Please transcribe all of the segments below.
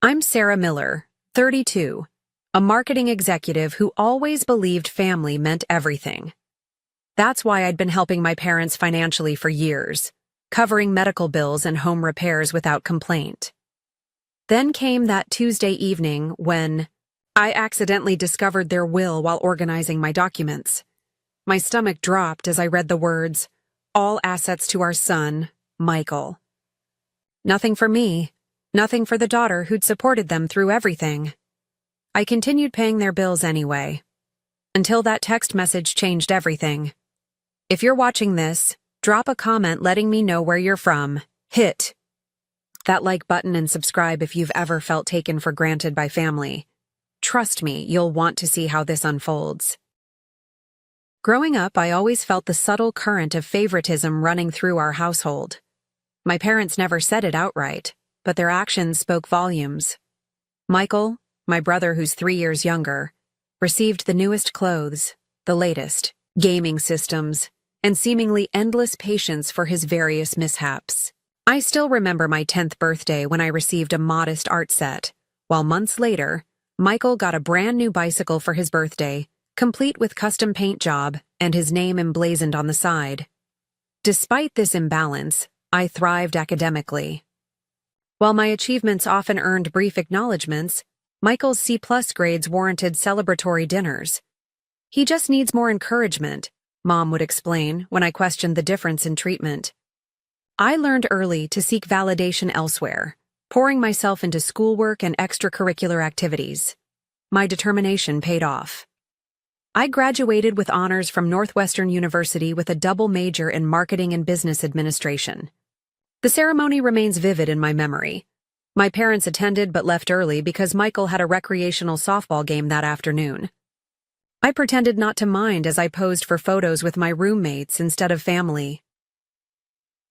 I'm Sarah Miller, 32, a marketing executive who always believed family meant everything. That's why I'd been helping my parents financially for years, covering medical bills and home repairs without complaint. Then came that Tuesday evening when I accidentally discovered their will while organizing my documents. My stomach dropped as I read the words, "All assets to our son, Michael." Nothing for me. Nothing for the daughter who'd supported them through everything. I continued paying their bills anyway. Until that text message changed everything. If you're watching this, drop a comment letting me know where you're from. Hit that like button and subscribe if you've ever felt taken for granted by family. Trust me, you'll want to see how this unfolds. Growing up, I always felt the subtle current of favoritism running through our household. My parents never said it outright, but their actions spoke volumes. Michael, my brother who's 3 years younger, received the newest clothes, the latest, gaming systems, and seemingly endless patience for his various mishaps. I still remember my 10th birthday when I received a modest art set, while months later, Michael got a brand new bicycle for his birthday, complete with custom paint job and his name emblazoned on the side. Despite this imbalance, I thrived academically. While my achievements often earned brief acknowledgments, Michael's C+ grades warranted celebratory dinners. "He just needs more encouragement," Mom would explain when I questioned the difference in treatment. I learned early to seek validation elsewhere, pouring myself into schoolwork and extracurricular activities. My determination paid off. I graduated with honors from Northwestern University with a double major in marketing and business administration. The ceremony remains vivid in my memory. My parents attended but left early because Michael had a recreational softball game that afternoon. I pretended not to mind as I posed for photos with my roommates instead of family.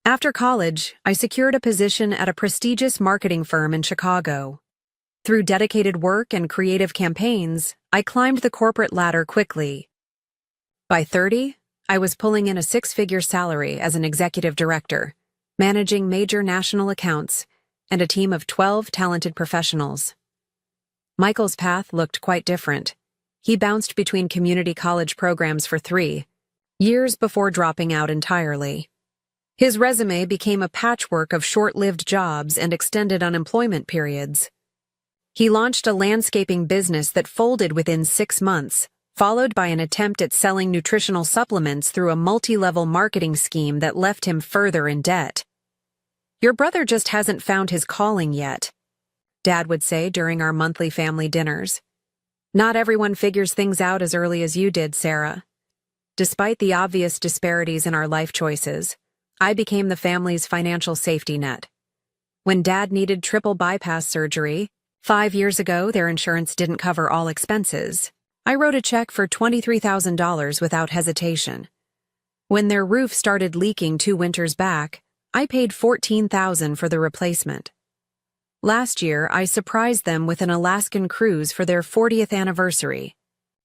After college, I secured a position at a prestigious marketing firm in Chicago. Through dedicated work and creative campaigns, I climbed the corporate ladder quickly. By 30, I was pulling in a 6-figure salary as an executive director, managing major national accounts, and a team of 12 talented professionals. Michael's path looked quite different. He bounced between community college programs for 3 years before dropping out entirely. His resume became a patchwork of short-lived jobs and extended unemployment periods. He launched a landscaping business that folded within 6 months, followed by an attempt at selling nutritional supplements through a multi-level marketing scheme that left him further in debt. "Your brother just hasn't found his calling yet," Dad would say during our monthly family dinners. "Not everyone figures things out as early as you did, Sarah." Despite the obvious disparities in our life choices, I became the family's financial safety net. When Dad needed triple bypass surgery, 5 years ago their insurance didn't cover all expenses. I wrote a check for $23,000 without hesitation. When their roof started leaking 2 winters back, I paid $14,000 for the replacement. Last year, I surprised them with an Alaskan cruise for their 40th anniversary.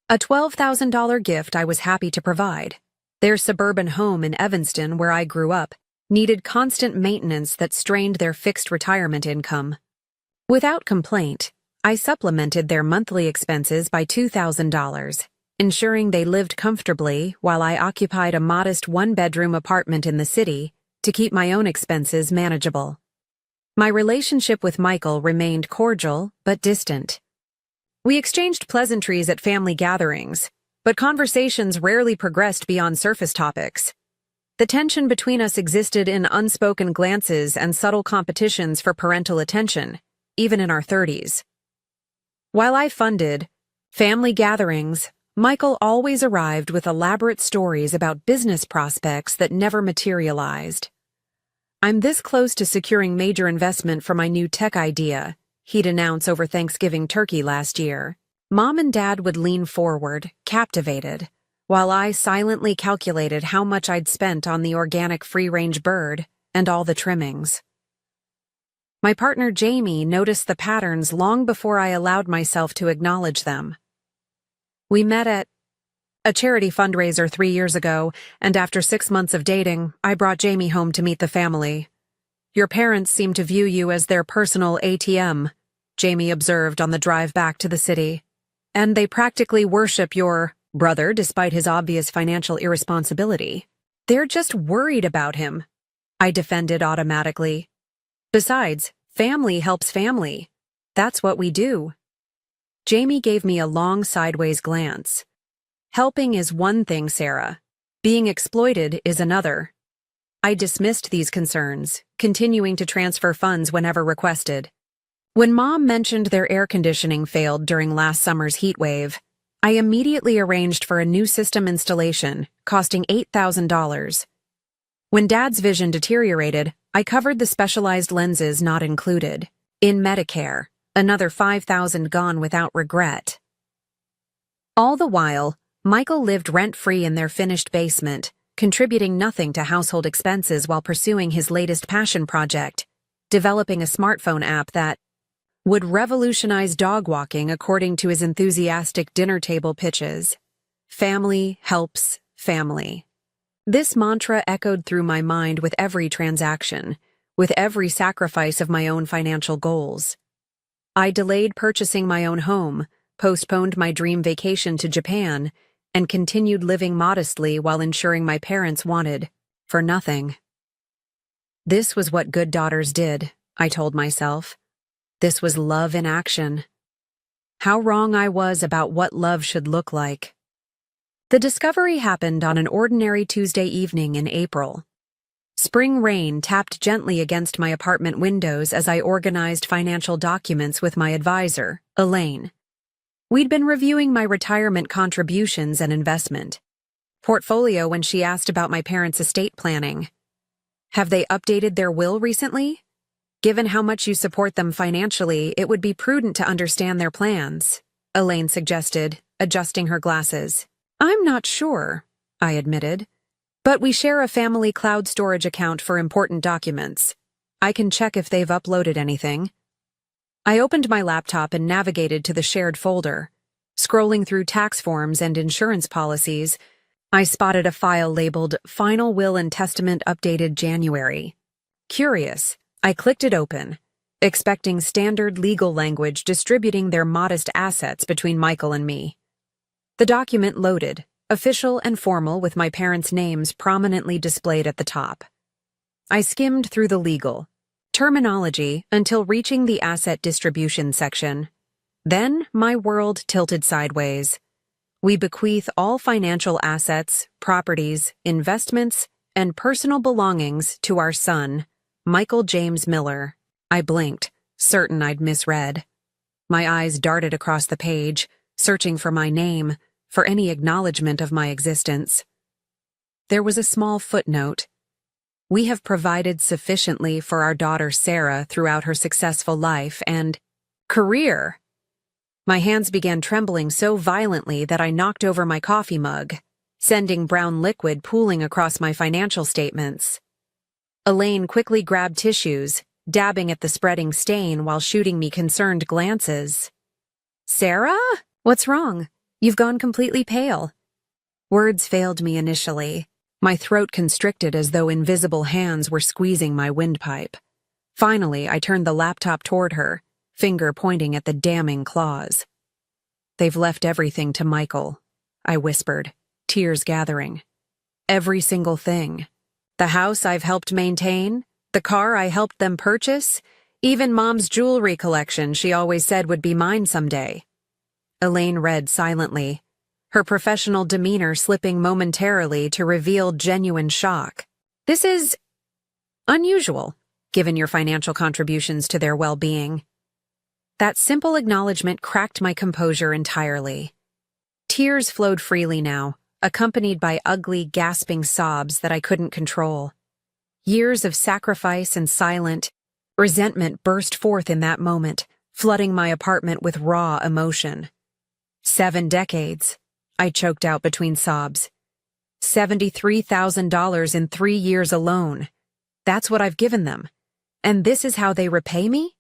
A $12,000 gift I was happy to provide. Their suburban home in Evanston, where I grew up, needed constant maintenance that strained their fixed retirement income. Without complaint, I supplemented their monthly expenses by $2,000, ensuring they lived comfortably while I occupied a modest 1-bedroom apartment in the city to keep my own expenses manageable. My relationship with Michael remained cordial but distant. We exchanged pleasantries at family gatherings, but conversations rarely progressed beyond surface topics. The tension between us existed in unspoken glances and subtle competitions for parental attention, even in our 30s. While I funded family gatherings, Michael always arrived with elaborate stories about business prospects that never materialized. "I'm this close to securing major investment for my new tech idea," he'd announce over Thanksgiving turkey last year. Mom and Dad would lean forward, captivated, while I silently calculated how much I'd spent on the organic free-range bird and all the trimmings. My partner Jamie noticed the patterns long before I allowed myself to acknowledge them. We met at a charity fundraiser 3 years ago, and after 6 months of dating, I brought Jamie home to meet the family. "Your parents seem to view you as their personal ATM," Jamie observed on the drive back to the city. And they practically worship your brother despite his obvious financial irresponsibility. They're just worried about him, I defended automatically. Besides, family helps family. That's what we do. Jamie gave me a long sideways glance. Helping is one thing, Sarah. Being exploited is another. I dismissed these concerns, continuing to transfer funds whenever requested. When Mom mentioned their air conditioning failed during last summer's heat wave, I immediately arranged for a new system installation, costing $8,000. When Dad's vision deteriorated, I covered the specialized lenses not included. In Medicare, another $5,000 gone without regret. All the while, Michael lived rent-free in their finished basement, contributing nothing to household expenses while pursuing his latest passion project, developing a smartphone app that would revolutionize dog walking according to his enthusiastic dinner table pitches. Family helps family. This mantra echoed through my mind with every transaction, with every sacrifice of my own financial goals. I delayed purchasing my own home, postponed my dream vacation to Japan, and continued living modestly while ensuring my parents wanted for nothing. This was what good daughters did, I told myself. This was love in action. How wrong I was about what love should look like. The discovery happened on an ordinary Tuesday evening in April. Spring rain tapped gently against my apartment windows as I organized financial documents with my advisor, Elaine. We'd been reviewing my retirement contributions and investment portfolio when she asked about my parents' estate planning. Have they updated their will recently? Given how much you support them financially, it would be prudent to understand their plans, Elaine suggested, adjusting her glasses. I'm not sure, I admitted. But we share a family cloud storage account for important documents. I can check if they've uploaded anything. I opened my laptop and navigated to the shared folder. Scrolling through tax forms and insurance policies, I spotted a file labeled Final Will and Testament Updated January. Curious, I clicked it open, expecting standard legal language distributing their modest assets between Michael and me. The document loaded, official and formal with my parents' names prominently displayed at the top. I skimmed through the legal terminology until reaching the asset distribution section. Then my world tilted sideways. We bequeath all financial assets, properties, investments, and personal belongings to our son, Michael James Miller. I blinked, certain I'd misread. My eyes darted across the page, searching for my name, for any acknowledgement of my existence. There was a small footnote. We have provided sufficiently for our daughter Sarah throughout her successful life and career. My hands began trembling so violently that I knocked over my coffee mug, sending brown liquid pooling across my financial statements. Elaine quickly grabbed tissues, dabbing at the spreading stain while shooting me concerned glances. Sarah? What's wrong? You've gone completely pale. Words failed me initially. My throat constricted as though invisible hands were squeezing my windpipe. Finally, I turned the laptop toward her, finger pointing at the damning clause. They've left everything to Michael, I whispered, tears gathering. Every single thing. The house I've helped maintain, the car I helped them purchase, even Mom's jewelry collection she always said would be mine someday. Elaine read silently, her professional demeanor slipping momentarily to reveal genuine shock. This is unusual, given your financial contributions to their well-being. That simple acknowledgement cracked my composure entirely. Tears flowed freely now, accompanied by ugly, gasping sobs that I couldn't control. Years of sacrifice and silent resentment burst forth in that moment, flooding my apartment with raw emotion. 7 decades, I choked out between sobs. $73,000 in 3 years alone. That's what I've given them. And this is how they repay me?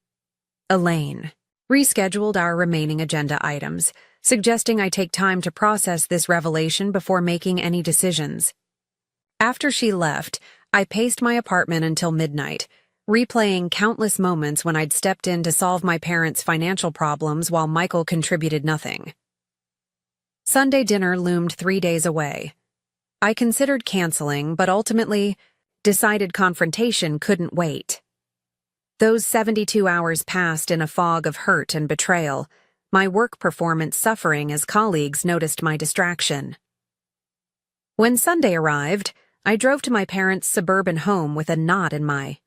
Elaine rescheduled our remaining agenda items, suggesting I take time to process this revelation before making any decisions. After she left, I paced my apartment until midnight, replaying countless moments when I'd stepped in to solve my parents' financial problems while Michael contributed nothing. Sunday dinner loomed 3 days away. I considered canceling, but ultimately decided confrontation couldn't wait. Those 72 hours passed in a fog of hurt and betrayal, my work performance suffering as colleagues noticed my distraction. When Sunday arrived, I drove to my parents' suburban home with a knot in my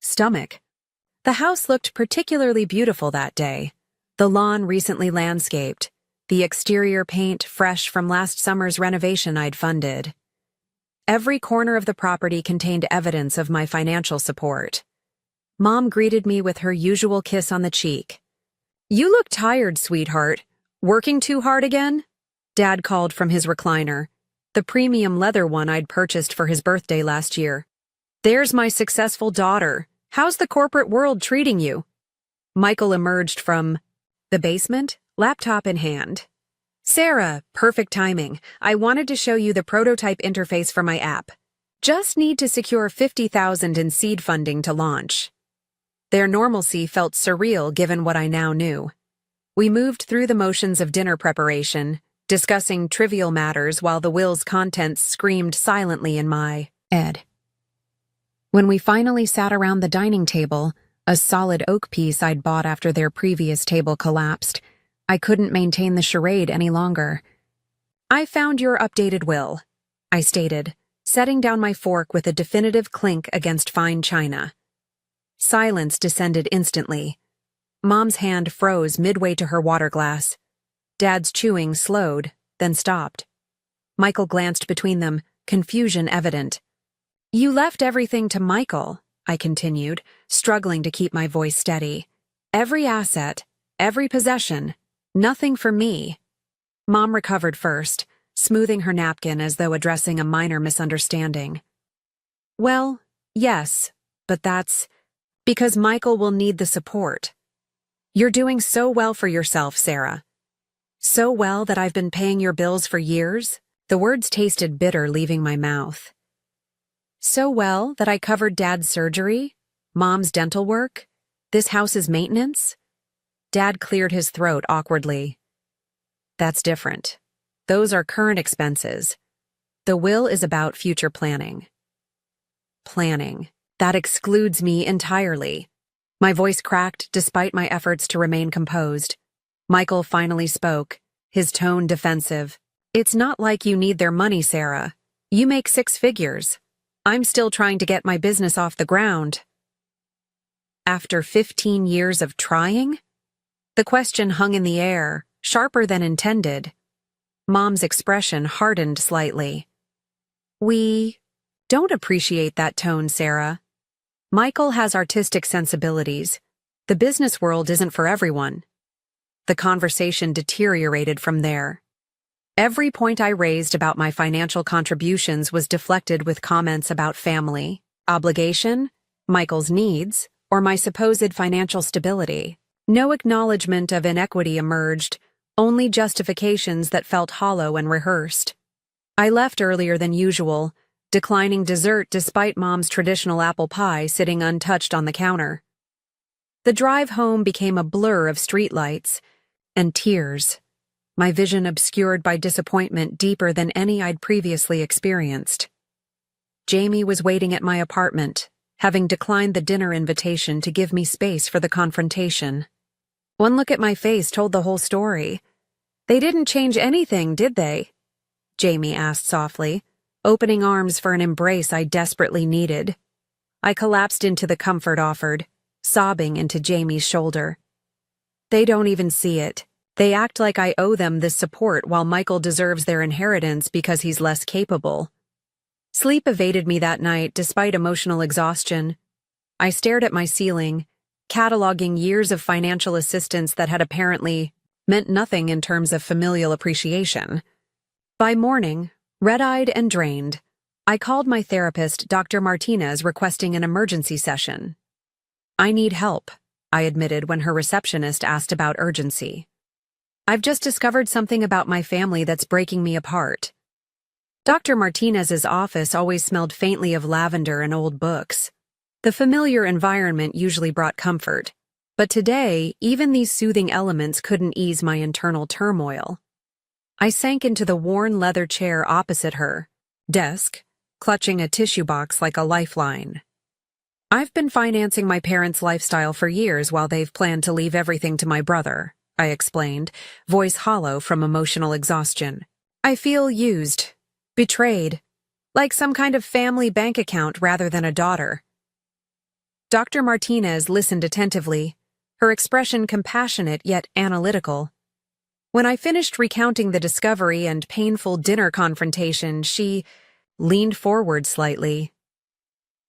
stomach. The house looked particularly beautiful that day. The lawn recently landscaped, the exterior paint fresh from last summer's renovation I'd funded. Every corner of the property contained evidence of my financial support. Mom greeted me with her usual kiss on the cheek. "You look tired, sweetheart. Working too hard again?" Dad called from his recliner, the premium leather one I'd purchased for his birthday last year. "There's my successful daughter. How's the corporate world treating you?" Michael emerged from the basement, laptop in hand. "Sarah, perfect timing. I wanted to show you the prototype interface for my app. Just need to secure $50,000 in seed funding to launch." Their normalcy felt surreal given what I now knew. We moved through the motions of dinner preparation, discussing trivial matters while the will's contents screamed silently in my head. When we finally sat around the dining table, a solid oak piece I'd bought after their previous table collapsed, I couldn't maintain the charade any longer. "I found your updated will," I stated, setting down my fork with a definitive clink against fine china. Silence descended instantly. Mom's hand froze midway to her water glass. Dad's chewing slowed, then stopped. Michael glanced between them, confusion evident. "You left everything to Michael," I continued, struggling to keep my voice steady. "Every asset, every possession, nothing for me." Mom recovered first, smoothing her napkin as though addressing a minor misunderstanding. "Well, yes, but that's because Michael will need the support. You're doing so well for yourself, Sarah. So well that I've been paying your bills for years." The words tasted bitter leaving my mouth. "So well that I covered Dad's surgery, Mom's dental work, this house's maintenance?" Dad cleared his throat awkwardly. "That's different. Those are current expenses. The will is about future planning." Planning. That excludes me entirely. My voice cracked despite my efforts to remain composed. Michael finally spoke, his tone defensive. "It's not like you need their money, Sarah. You make 6 figures. I'm still trying to get my business off the ground." After 15 years of trying? The question hung in the air, sharper than intended. Mom's expression hardened slightly. "We don't appreciate that tone, Sarah. Michael has artistic sensibilities. The business world isn't for everyone." The conversation deteriorated from there. Every point I raised about my financial contributions was deflected with comments about family, obligation, Michael's needs, or my supposed financial stability. No acknowledgement of inequity emerged, only justifications that felt hollow and rehearsed. I left earlier than usual, declining dessert despite Mom's traditional apple pie sitting untouched on the counter. The drive home became a blur of streetlights and tears, my vision obscured by disappointment deeper than any I'd previously experienced. Jamie was waiting at my apartment, having declined the dinner invitation to give me space for the confrontation. One look at my face told the whole story. "They didn't change anything, did they?" Jamie asked softly, opening arms for an embrace I desperately needed. I collapsed into the comfort offered, sobbing into Jamie's shoulder. "They don't even see it. They act like I owe them this support while Michael deserves their inheritance because he's less capable." Sleep evaded me that night despite emotional exhaustion. I stared at my ceiling, cataloging years of financial assistance that had apparently meant nothing in terms of familial appreciation. By morning, red-eyed and drained, I called my therapist, Dr. Martinez, requesting an emergency session. "I need help," I admitted when her receptionist asked about urgency. "I've just discovered something about my family that's breaking me apart." Dr. Martinez's office always smelled faintly of lavender and old books. The familiar environment usually brought comfort, but today, even these soothing elements couldn't ease my internal turmoil. I sank into the worn leather chair opposite her desk, clutching a tissue box like a lifeline. I've been financing my parents' lifestyle for years while they've planned to leave everything to my brother, I explained, voice hollow from emotional exhaustion. I feel used, betrayed, like some kind of family bank account rather than a daughter. Dr. Martinez listened attentively, her expression compassionate yet analytical. When I finished recounting the discovery and painful dinner confrontation, she leaned forward slightly.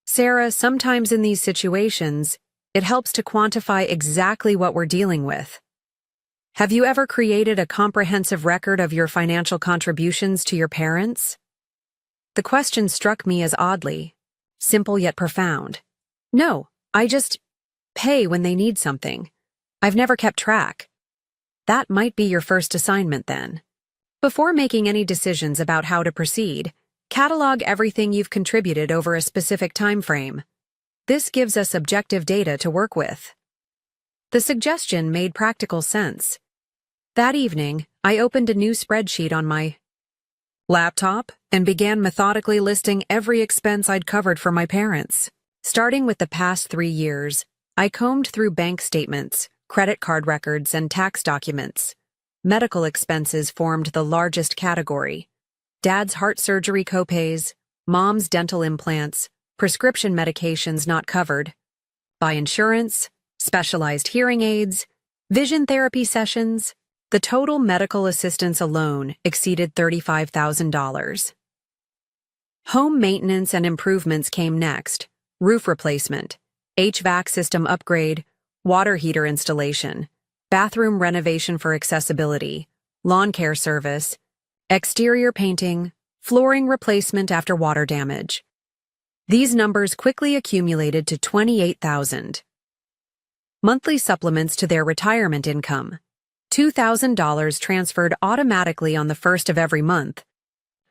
Sarah, sometimes in these situations, it helps to quantify exactly what we're dealing with. Have you ever created a comprehensive record of your financial contributions to your parents? The question struck me as oddly simple yet profound. No, I just pay when they need something. I've never kept track. That might be your first assignment then. Before making any decisions about how to proceed, catalog everything you've contributed over a specific time frame. This gives us objective data to work with. The suggestion made practical sense. That evening, I opened a new spreadsheet on my laptop and began methodically listing every expense I'd covered for my parents. Starting with the past 3 years, I combed through bank statements, credit card records, and tax documents. Medical expenses formed the largest category. Dad's heart surgery copays, mom's dental implants, prescription medications not covered by insurance, specialized hearing aids, vision therapy sessions. The total medical assistance alone exceeded $35,000. Home maintenance and improvements came next: roof replacement, HVAC system upgrade, water heater installation, bathroom renovation for accessibility, lawn care service, exterior painting, flooring replacement after water damage. These numbers quickly accumulated to $28,000. Monthly supplements to their retirement income. $2,000 transferred automatically on the first of every month.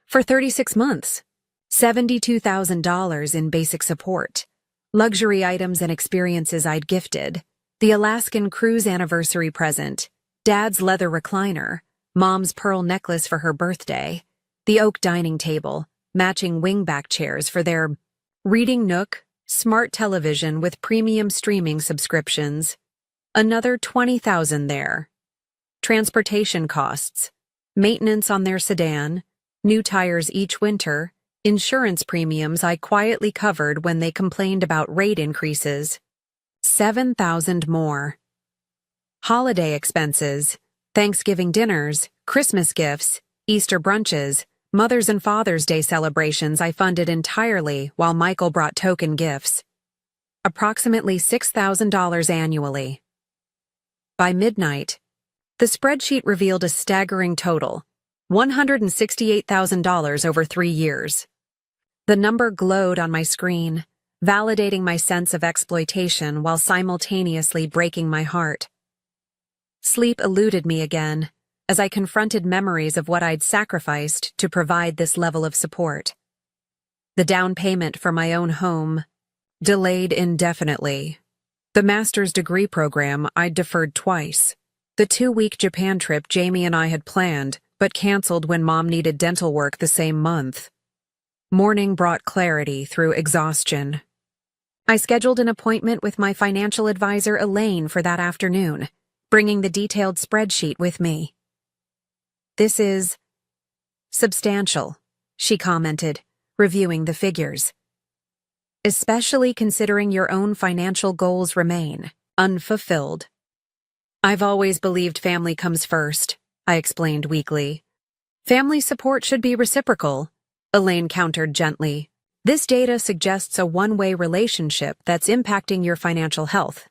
For 36 months. $72,000 in basic support. Luxury items and experiences I'd gifted. The Alaskan cruise anniversary present. Dad's leather recliner. Mom's pearl necklace for her birthday. The oak dining table. Matching wingback chairs for their reading nook. Smart television with premium streaming subscriptions. Another $20,000 there. Transportation costs, maintenance on their sedan, new tires each winter, insurance premiums I quietly covered when they complained about rate increases. $7,000 more. Holiday expenses, Thanksgiving dinners, Christmas gifts, Easter brunches, Mother's and Father's Day celebrations I funded entirely while Michael brought token gifts. Approximately $6,000 annually. By midnight, the spreadsheet revealed a staggering total, $168,000 over 3 years. The number glowed on my screen, validating my sense of exploitation while simultaneously breaking my heart. Sleep eluded me again, as I confronted memories of what I'd sacrificed to provide this level of support. The down payment for my own home, delayed indefinitely. The master's degree program I'd deferred twice. The 2-week Japan trip Jamie and I had planned, but canceled when Mom needed dental work the same month. Morning brought clarity through exhaustion. I scheduled an appointment with my financial advisor Elaine for that afternoon, bringing the detailed spreadsheet with me. "This is substantial," she commented, reviewing the figures. "Especially considering your own financial goals remain unfulfilled." "I've always believed family comes first," I explained weakly. "Family support should be reciprocal," Elaine countered gently. "This data suggests a one-way relationship that's impacting your financial health."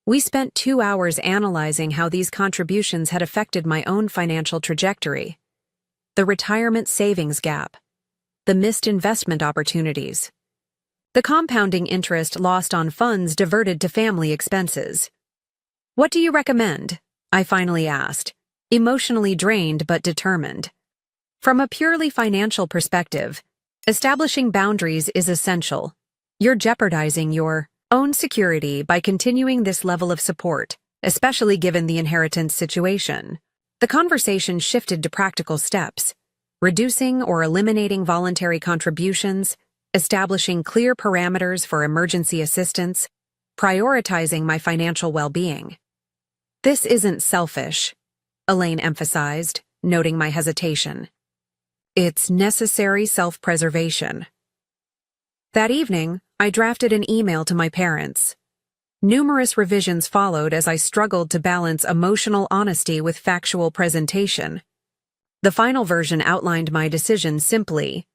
We spent 2 hours analyzing how these contributions had affected my own financial trajectory. The retirement savings gap. The missed investment opportunities. The compounding interest lost on funds diverted to family expenses. "What do you recommend?" I finally asked, emotionally drained but determined. From a purely financial perspective, establishing boundaries is essential. You're jeopardizing your own security by continuing this level of support, especially given the inheritance situation. The conversation shifted to practical steps, reducing or eliminating voluntary contributions, establishing clear parameters for emergency assistance, prioritizing my financial well-being. This isn't selfish, Elaine emphasized, noting my hesitation. It's necessary self-preservation. That evening, I drafted an email to my parents. Numerous revisions followed as I struggled to balance emotional honesty with factual presentation. The final version outlined my decision simply.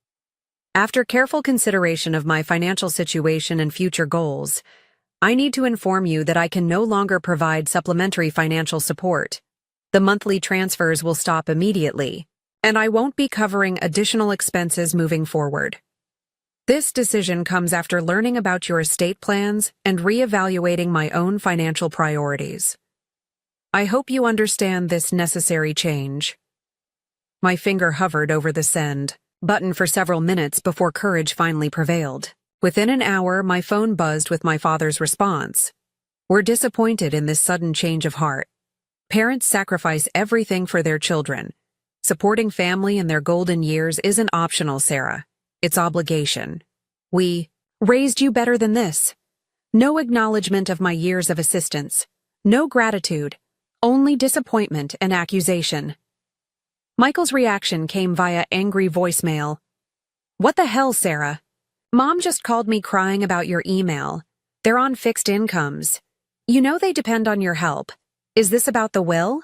After careful consideration of my financial situation and future goals, I need to inform you that I can no longer provide supplementary financial support. The monthly transfers will stop immediately, and I won't be covering additional expenses moving forward. This decision comes after learning about your estate plans and reevaluating my own financial priorities. I hope you understand this necessary change. My finger hovered over the send button for several minutes before courage finally prevailed. Within an hour, my phone buzzed with my father's response. We're disappointed in this sudden change of heart. Parents sacrifice everything for their children. Supporting family in their golden years isn't optional, Sarah. It's obligation. We raised you better than this. No acknowledgement of my years of assistance. No gratitude. Only disappointment and accusation. Michael's reaction came via angry voicemail. What the hell, Sarah? Mom just called me crying about your email. They're on fixed incomes. You know they depend on your help. Is this about the will?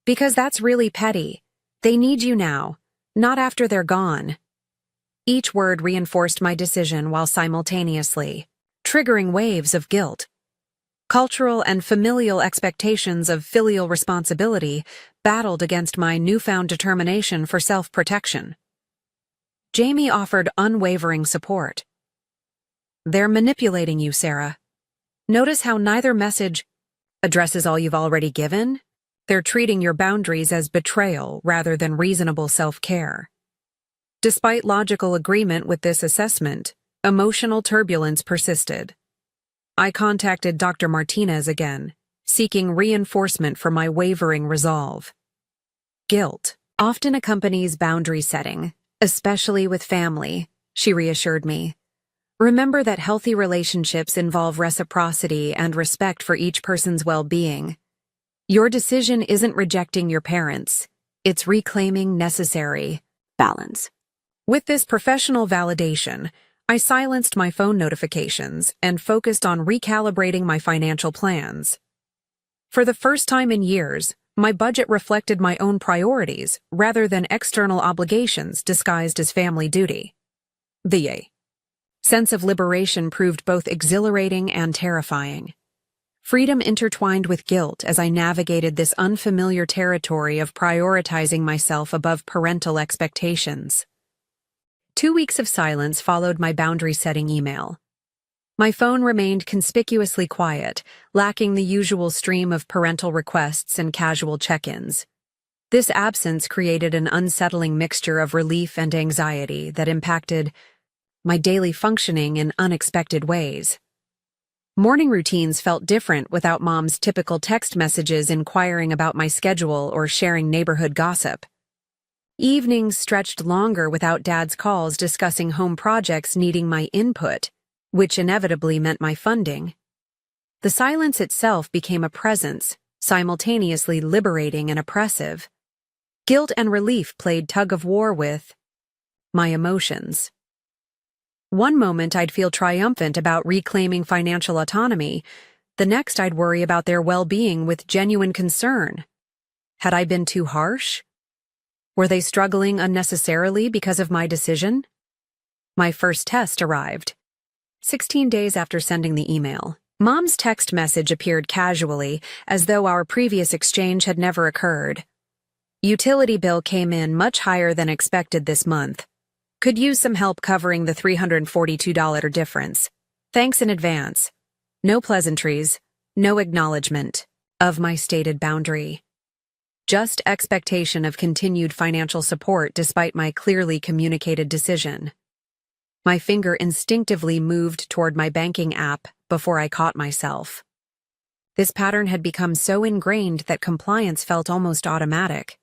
Because that's really petty. They need you now, not after they're gone. Each word reinforced my decision while simultaneously triggering waves of guilt. Cultural and familial expectations of filial responsibility battled against my newfound determination for self-protection. Jamie offered unwavering support. They're manipulating you, Sarah. Notice how neither message addresses all you've already given? They're treating your boundaries as betrayal rather than reasonable self-care. Despite logical agreement with this assessment, emotional turbulence persisted. I contacted Dr. Martinez again, seeking reinforcement for my wavering resolve. Guilt often accompanies boundary setting, especially with family, she reassured me. Remember that healthy relationships involve reciprocity and respect for each person's well-being. Your decision isn't rejecting your parents, it's reclaiming necessary balance. With this professional validation, I silenced my phone notifications and focused on recalibrating my financial plans. For the first time in years, my budget reflected my own priorities rather than external obligations disguised as family duty. The sense of liberation proved both exhilarating and terrifying. Freedom intertwined with guilt as I navigated this unfamiliar territory of prioritizing myself above parental expectations. 2 weeks of silence followed my boundary-setting email. My phone remained conspicuously quiet, lacking the usual stream of parental requests and casual check-ins. This absence created an unsettling mixture of relief and anxiety that impacted my daily functioning in unexpected ways. Morning routines felt different without Mom's typical text messages inquiring about my schedule or sharing neighborhood gossip. Evenings stretched longer without Dad's calls discussing home projects needing my input, which inevitably meant my funding. The silence itself became a presence, simultaneously liberating and oppressive. Guilt and relief played tug-of-war with my emotions. One moment I'd feel triumphant about reclaiming financial autonomy, the next I'd worry about their well-being with genuine concern. Had I been too harsh? Were they struggling unnecessarily because of my decision? My first test arrived. 16 days after sending the email, Mom's text message appeared casually, as though our previous exchange had never occurred. Utility bill came in much higher than expected this month. Could use some help covering the $342 difference. Thanks in advance. No pleasantries, no acknowledgement of my stated boundary. Just expectation of continued financial support despite my clearly communicated decision. My finger instinctively moved toward my banking app before I caught myself. This pattern had become so ingrained that compliance felt almost automatic.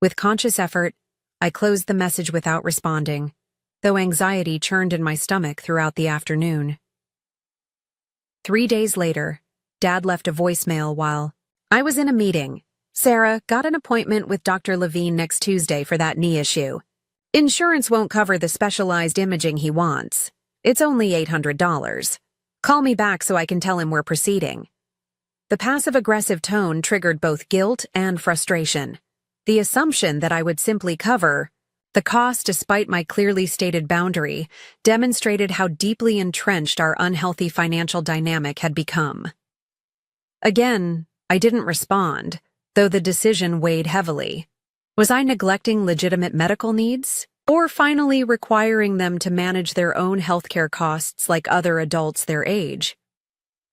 With conscious effort, I closed the message without responding, though anxiety churned in my stomach throughout the afternoon. 3 days later, Dad left a voicemail while I was in a meeting. "Sarah, got an appointment with Dr. Levine next Tuesday for that knee issue. Insurance won't cover the specialized imaging he wants. It's only $800. Call me back so I can tell him we're proceeding." The passive-aggressive tone triggered both guilt and frustration. The assumption that I would simply cover the cost despite my clearly stated boundary demonstrated how deeply entrenched our unhealthy financial dynamic had become. Again, I didn't respond, though the decision weighed heavily. Was I neglecting legitimate medical needs, or finally requiring them to manage their own healthcare costs like other adults their age?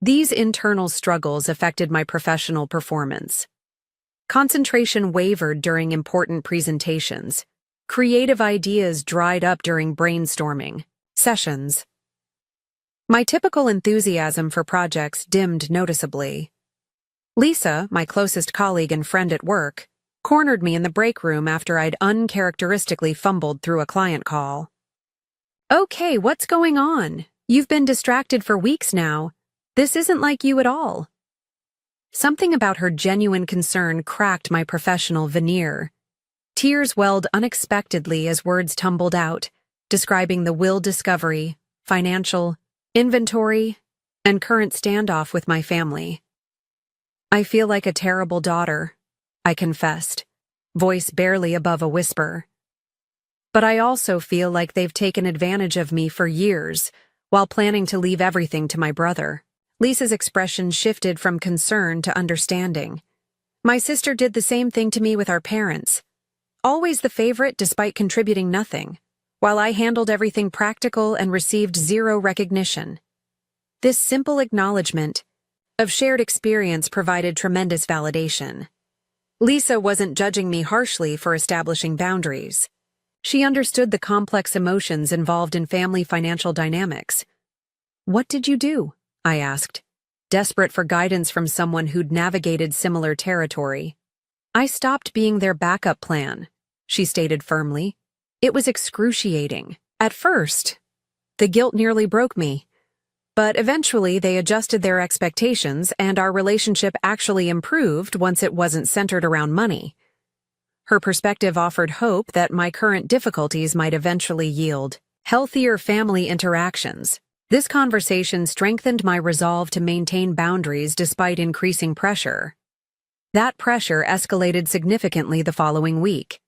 These internal struggles affected my professional performance. Concentration wavered during important presentations. Creative ideas dried up during brainstorming sessions. My typical enthusiasm for projects dimmed noticeably. Lisa, my closest colleague and friend at work, cornered me in the break room after I'd uncharacteristically fumbled through a client call. "Okay, what's going on? You've been distracted for weeks now. This isn't like you at all." Something about her genuine concern cracked my professional veneer. Tears welled unexpectedly as words tumbled out, describing the will discovery, financial, inventory, and current standoff with my family. "I feel like a terrible daughter," I confessed, voice barely above a whisper. "But I also feel like they've taken advantage of me for years, while planning to leave everything to my brother." Lisa's expression shifted from concern to understanding. "My sister did the same thing to me with our parents. Always the favorite despite contributing nothing, while I handled everything practical and received zero recognition." This simple acknowledgement of shared experience provided tremendous validation. Lisa wasn't judging me harshly for establishing boundaries. She understood the complex emotions involved in family financial dynamics. "What did you do?" I asked, desperate for guidance from someone who'd navigated similar territory. "I stopped being their backup plan," she stated firmly. "It was excruciating. At first, the guilt nearly broke me. But eventually they adjusted their expectations and our relationship actually improved once it wasn't centered around money." Her perspective offered hope that my current difficulties might eventually yield healthier family interactions. This conversation strengthened my resolve to maintain boundaries despite increasing pressure. That pressure escalated significantly the following week.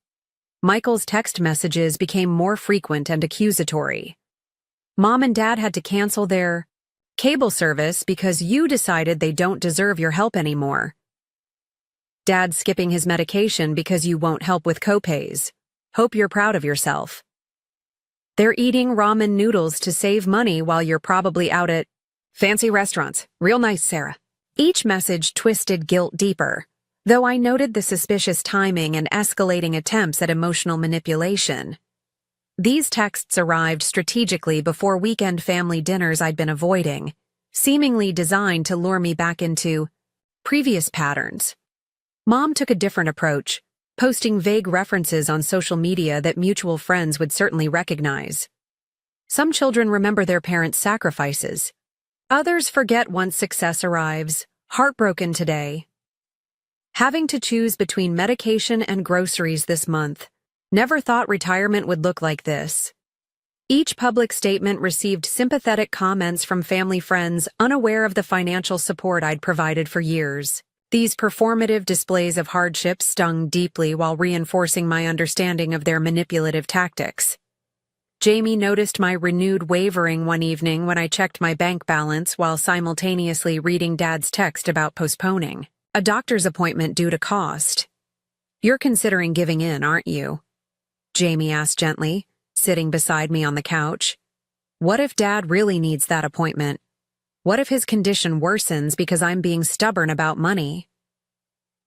Michael's text messages became more frequent and accusatory. "Mom and Dad had to cancel their cable service because you decided they don't deserve your help anymore. Dad's skipping his medication because you won't help with copays. Hope you're proud of yourself. They're eating ramen noodles to save money while you're probably out at fancy restaurants. Real nice, Sarah." Each message twisted guilt deeper, though I noted the suspicious timing and escalating attempts at emotional manipulation. These texts arrived strategically before weekend family dinners I'd been avoiding, seemingly designed to lure me back into previous patterns. Mom took a different approach, posting vague references on social media that mutual friends would certainly recognize. Some children remember their parents' sacrifices. Others forget once success arrives, heartbroken today. Having to choose between medication and groceries this month. Never thought retirement would look like this. Each public statement received sympathetic comments from family friends unaware of the financial support I'd provided for years. These performative displays of hardship stung deeply while reinforcing my understanding of their manipulative tactics. Jamie noticed my renewed wavering one evening when I checked my bank balance while simultaneously reading Dad's text about postponing a doctor's appointment due to cost. "You're considering giving in, aren't you?" Jamie asked gently, sitting beside me on the couch. "What if Dad really needs that appointment? What if his condition worsens because I'm being stubborn about money?"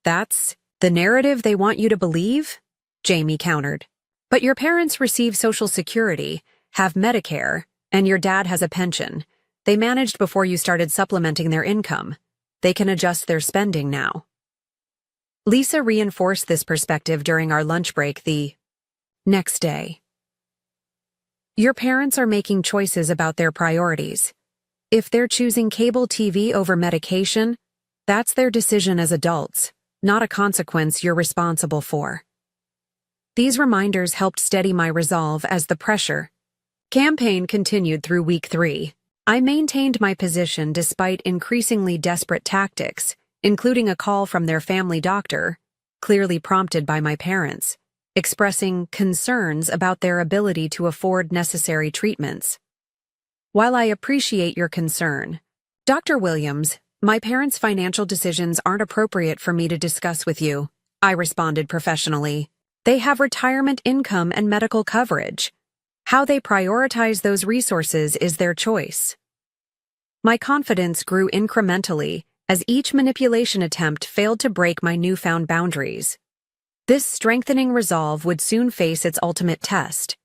"That's the narrative they want you to believe?" Jamie countered. "But your parents receive Social Security. have Medicare, and your dad has a pension. They managed before you started supplementing their income. They can adjust their spending now. Lisa reinforced this perspective during our lunch break the next day. Your parents are making choices about their priorities. If they're choosing cable TV over medication, that's their decision as adults, not a consequence you're responsible for. These reminders helped steady my resolve as the pressure campaign continued through week 3. I maintained my position despite increasingly desperate tactics, including a call from their family doctor, clearly prompted by my parents, expressing concerns about their ability to afford necessary treatments. While I appreciate your concern, Dr. Williams, my parents' financial decisions aren't appropriate for me to discuss with you, I responded professionally. They have retirement income and medical coverage. How they prioritize those resources is their choice. My confidence grew incrementally as each manipulation attempt failed to break my newfound boundaries. This strengthening resolve would soon face its ultimate test.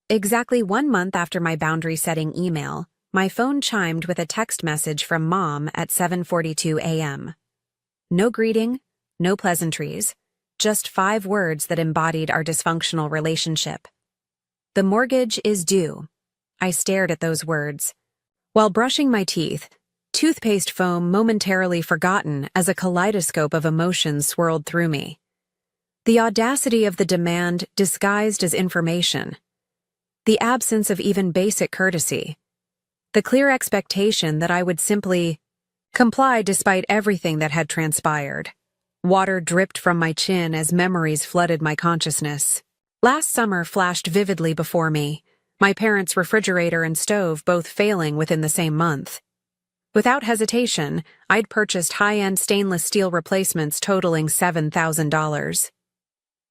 Exactly 1 month after my boundary-setting email, my phone chimed with a text message from Mom at 7:42 a.m. No greeting, no pleasantries, just 5 words that embodied our dysfunctional relationship. The mortgage is due. I stared at those words. While brushing my teeth, toothpaste foam momentarily forgotten as a kaleidoscope of emotions swirled through me. The audacity of the demand disguised as information. The absence of even basic courtesy. The clear expectation that I would simply comply despite everything that had transpired. Water dripped from my chin as memories flooded my consciousness. Last summer flashed vividly before me, my parents' refrigerator and stove both failing within the same month. Without hesitation, I'd purchased high-end stainless steel replacements totaling $7,000.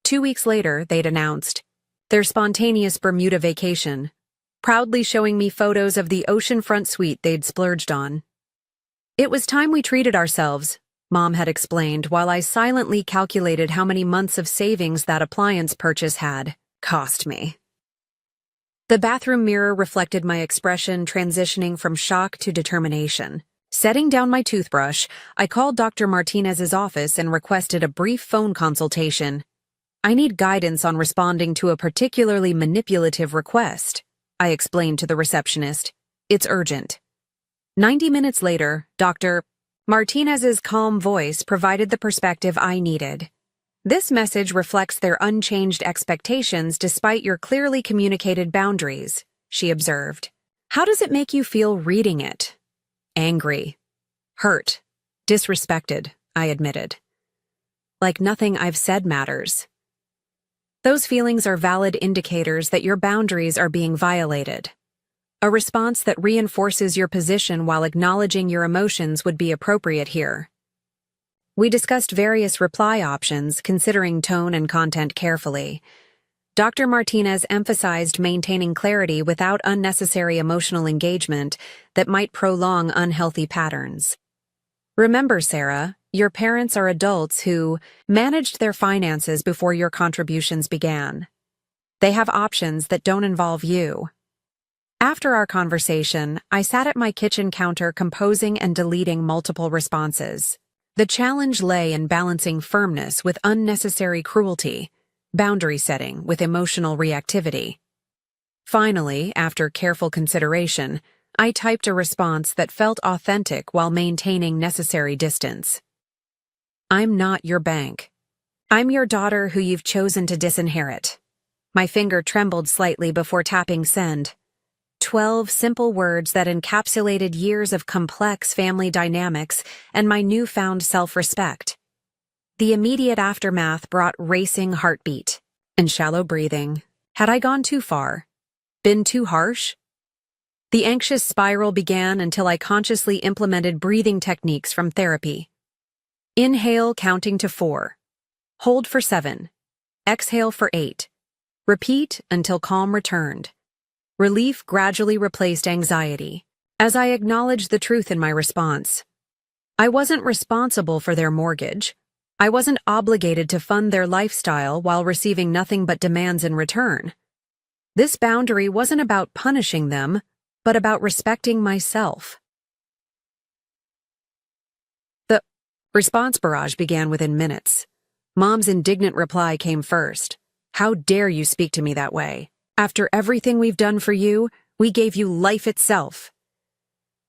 2 weeks later, they'd announced their spontaneous Bermuda vacation, proudly showing me photos of the oceanfront suite they'd splurged on. It was time we treated ourselves, Mom had explained while I silently calculated how many months of savings that appliance purchase had cost me. The bathroom mirror reflected my expression transitioning from shock to determination. Setting down my toothbrush, I called Dr. Martinez's office and requested a brief phone consultation. I need guidance on responding to a particularly manipulative request, I explained to the receptionist. It's urgent. 90 minutes later, Dr. Martinez's calm voice provided the perspective I needed. This message reflects their unchanged expectations despite your clearly communicated boundaries, she observed. How does it make you feel reading it? Angry. Hurt. Disrespected, I admitted. Like nothing I've said matters. Those feelings are valid indicators that your boundaries are being violated. A response that reinforces your position while acknowledging your emotions would be appropriate here. We discussed various reply options, considering tone and content carefully. Dr. Martinez emphasized maintaining clarity without unnecessary emotional engagement that might prolong unhealthy patterns. Remember, Sarah, your parents are adults who managed their finances before your contributions began. They have options that don't involve you. After our conversation, I sat at my kitchen counter composing and deleting multiple responses. The challenge lay in balancing firmness with unnecessary cruelty, boundary setting with emotional reactivity. Finally, after careful consideration, I typed a response that felt authentic while maintaining necessary distance. I'm not your bank. I'm your daughter who you've chosen to disinherit. My finger trembled slightly before tapping send. 12 simple words that encapsulated years of complex family dynamics and my newfound self-respect. The immediate aftermath brought racing heartbeat and shallow breathing. Had I gone too far? Been too harsh? The anxious spiral began until I consciously implemented breathing techniques from therapy. Inhale, counting to 4. Hold for 7. Exhale for 8. Repeat until calm returned. Relief gradually replaced anxiety, as I acknowledged the truth in my response. I wasn't responsible for their mortgage. I wasn't obligated to fund their lifestyle while receiving nothing but demands in return. This boundary wasn't about punishing them, but about respecting myself. The response barrage began within minutes. Mom's indignant reply came first. "How dare you speak to me that way? After everything we've done for you, we gave you life itself."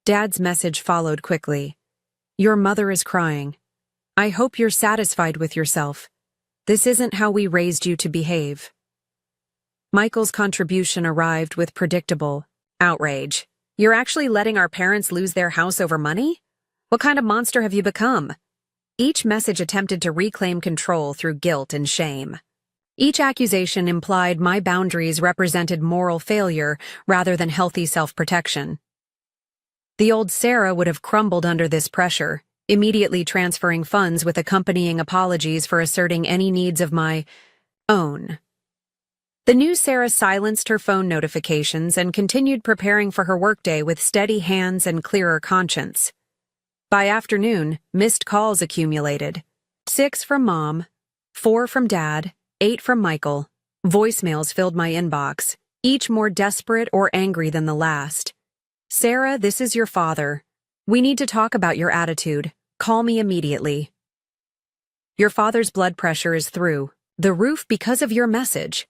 Dad's message followed quickly. "Your mother is crying. I hope you're satisfied with yourself. This isn't how we raised you to behave." Michael's contribution arrived with predictable outrage. "You're actually letting our parents lose their house over money? What kind of monster have you become?" Each message attempted to reclaim control through guilt and shame. Each accusation implied my boundaries represented moral failure rather than healthy self-protection. The old Sarah would have crumbled under this pressure, immediately transferring funds with accompanying apologies for asserting any needs of my own. The new Sarah silenced her phone notifications and continued preparing for her workday with steady hands and clearer conscience. By afternoon, missed calls accumulated. 6 from Mom, 4 from Dad, 8 from Michael. Voicemails filled my inbox, each more desperate or angry than the last. "Sarah, this is your father. We need to talk about your attitude. Call me immediately. Your father's blood pressure is through the roof because of your message.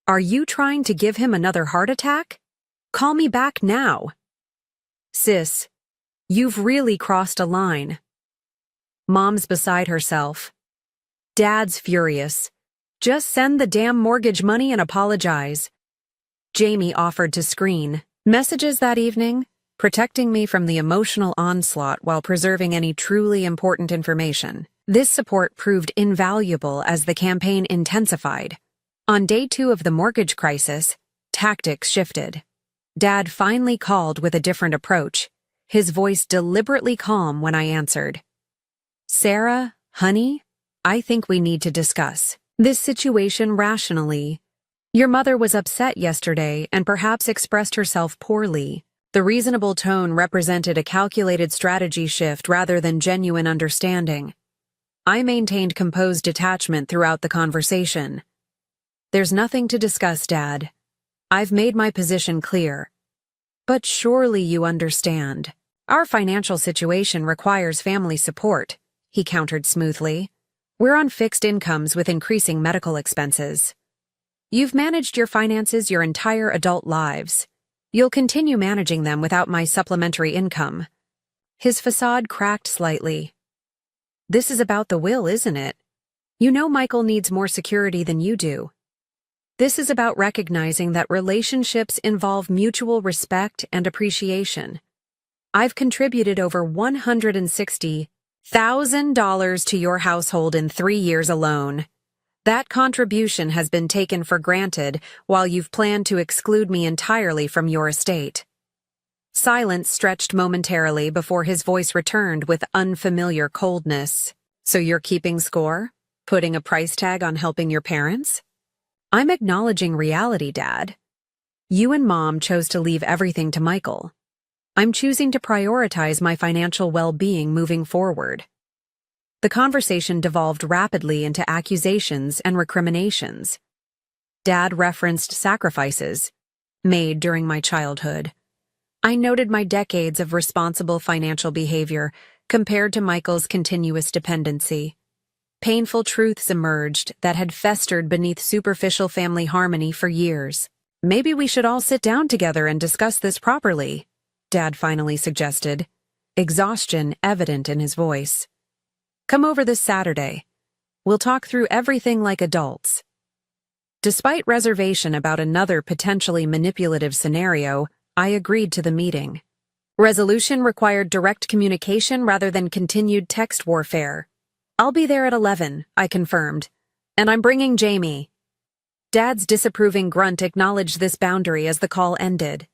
Are you trying to give him another heart attack? Call me back now. Sis, you've really crossed a line." Mom's beside herself. Dad's furious. "Just send the damn mortgage money and apologize." Jamie offered to screen messages that evening, protecting me from the emotional onslaught while preserving any truly important information. This support proved invaluable as the campaign intensified. On day 2 of the mortgage crisis, tactics shifted. Dad finally called with a different approach, his voice deliberately calm when I answered. "Sarah, honey, I think we need to discuss this situation rationally. Your mother was upset yesterday and perhaps expressed herself poorly." The reasonable tone represented a calculated strategy shift rather than genuine understanding. I maintained composed detachment throughout the conversation. "There's nothing to discuss, Dad. I've made my position clear. But surely you understand. Our financial situation requires family support," he countered smoothly. "We're on fixed incomes with increasing medical expenses. You've managed your finances your entire adult lives. You'll continue managing them without my supplementary income." His facade cracked slightly. "This is about the will, isn't it? You know Michael needs more security than you do. This is about recognizing that relationships involve mutual respect and appreciation. I've contributed over $160,000 to your household in 3 years alone. That contribution has been taken for granted while you've planned to exclude me entirely from your estate." Silence stretched momentarily before his voice returned with unfamiliar coldness. "So you're keeping score? Putting a price tag on helping your parents?" "I'm acknowledging reality, Dad. You and Mom chose to leave everything to Michael. I'm choosing to prioritize my financial well-being moving forward." The conversation devolved rapidly into accusations and recriminations. Dad referenced sacrifices made during my childhood. I noted my decades of responsible financial behavior compared to Michael's continuous dependency. Painful truths emerged that had festered beneath superficial family harmony for years. "Maybe we should all sit down together and discuss this properly," Dad finally suggested, exhaustion evident in his voice. "Come over this Saturday. We'll talk through everything like adults." Despite reservation about another potentially manipulative scenario, I agreed to the meeting. Resolution required direct communication rather than continued text warfare. "I'll be there at 11, I confirmed. And I'm bringing Jamie." Dad's disapproving grunt acknowledged this boundary as the call ended.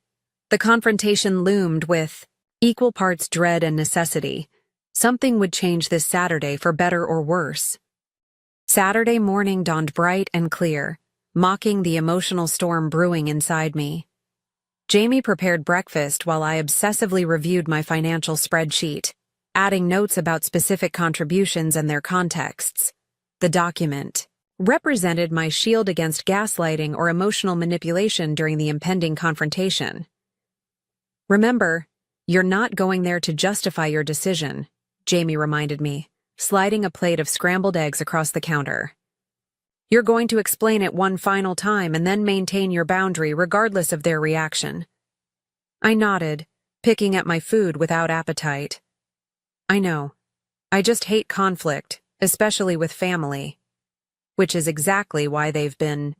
The confrontation loomed with equal parts dread and necessity. Something would change this Saturday for better or worse. Saturday morning dawned bright and clear, mocking the emotional storm brewing inside me. Jamie prepared breakfast while I obsessively reviewed my financial spreadsheet, adding notes about specific contributions and their contexts. The document, represented my shield against gaslighting or emotional manipulation during the impending confrontation. "Remember, you're not going there to justify your decision," Jamie reminded me, sliding a plate of scrambled eggs across the counter. "You're going to explain it one final time and then maintain your boundary regardless of their reaction." I nodded, picking at my food without appetite. "I know. I just hate conflict, especially with family. Which is exactly why they've been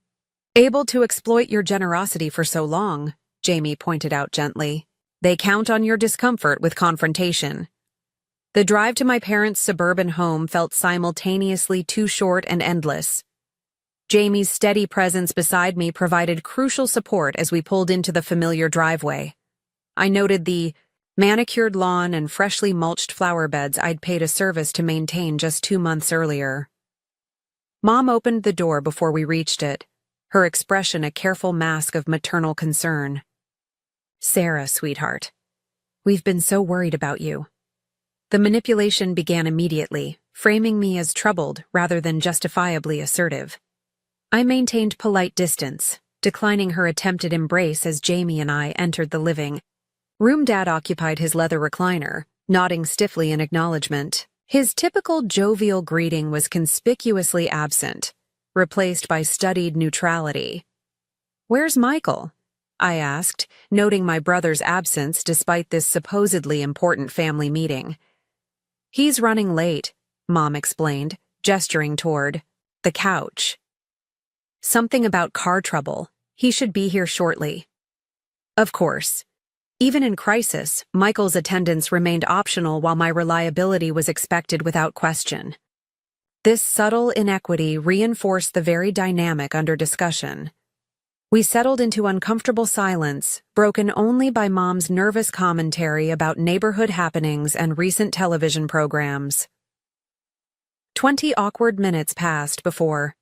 able to exploit your generosity for so long," Jamie pointed out gently. "They count on your discomfort with confrontation." The drive to my parents' suburban home felt simultaneously too short and endless. Jamie's steady presence beside me provided crucial support as we pulled into the familiar driveway. I noted the manicured lawn and freshly mulched flower beds I'd paid a service to maintain just 2 months earlier. Mom opened the door before we reached it, her expression a careful mask of maternal concern. "Sarah, sweetheart, we've been so worried about you." The manipulation began immediately, framing me as troubled rather than justifiably assertive. I maintained polite distance, declining her attempted embrace as Jamie and I entered the living room. Dad occupied his leather recliner, nodding stiffly in acknowledgement. His typical jovial greeting was conspicuously absent, replaced by studied neutrality. "Where's Michael?" I asked, noting my brother's absence despite this supposedly important family meeting. "He's running late," Mom explained, gesturing toward the couch. "Something about car trouble. He should be here shortly." Of course. Even in crisis, Michael's attendance remained optional while my reliability was expected without question. This subtle inequity reinforced the very dynamic under discussion. We settled into uncomfortable silence, broken only by Mom's nervous commentary about neighborhood happenings and recent television programs. 20 awkward minutes passed before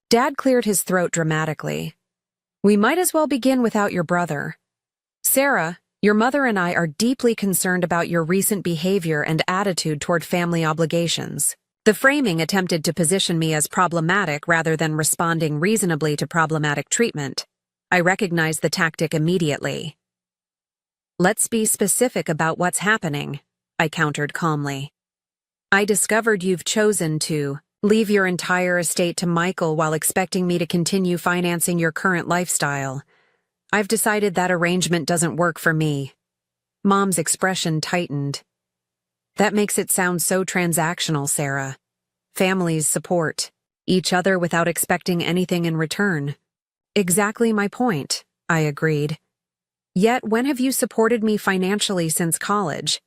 Dad cleared his throat dramatically. "We might as well begin without your brother. Sarah, your mother and I are deeply concerned about your recent behavior and attitude toward family obligations." The framing attempted to position me as problematic rather than responding reasonably to problematic treatment. I recognized the tactic immediately. "Let's be specific about what's happening," I countered calmly. "I discovered you've chosen to leave your entire estate to Michael while expecting me to continue financing your current lifestyle. I've decided that arrangement doesn't work for me." Mom's expression tightened. "That makes it sound so transactional, Sarah. Families support each other without expecting anything in return." "Exactly my point," I agreed. "Yet when have you supported me financially since college?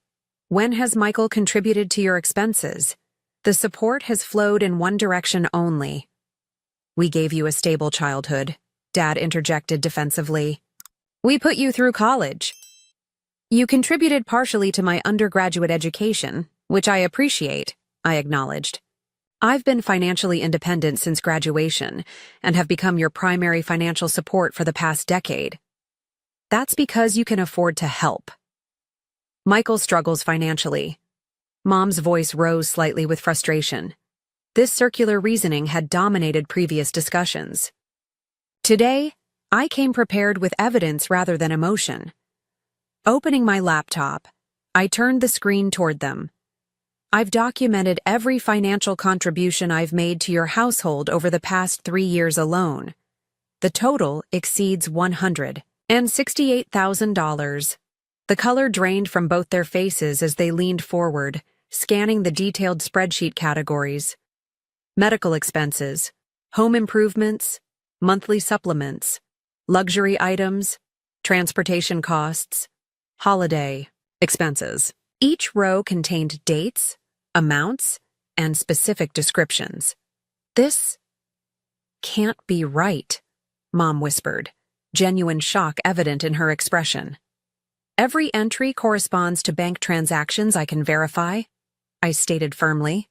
When has Michael contributed to your expenses? The support has flowed in one direction only." "We gave you a stable childhood," Dad interjected defensively. "We put you through college. You contributed partially to my undergraduate education, which I appreciate," I acknowledged. "I've been financially independent since graduation and have become your primary financial support for the past decade. That's because you can afford to help. Michael struggles financially." Mom's voice rose slightly with frustration. This circular reasoning had dominated previous discussions. Today, I came prepared with evidence rather than emotion. Opening my laptop, I turned the screen toward them. "I've documented every financial contribution I've made to your household over the past 3 years alone. The total exceeds $168,000. The color drained from both their faces as they leaned forward, scanning the detailed spreadsheet categories. Medical expenses, home improvements, monthly supplements, luxury items, transportation costs, holiday expenses. Each row contained dates, amounts, and specific descriptions. "This can't be right," Mom whispered, genuine shock evident in her expression. "Every entry corresponds to bank transactions I can verify," I stated firmly.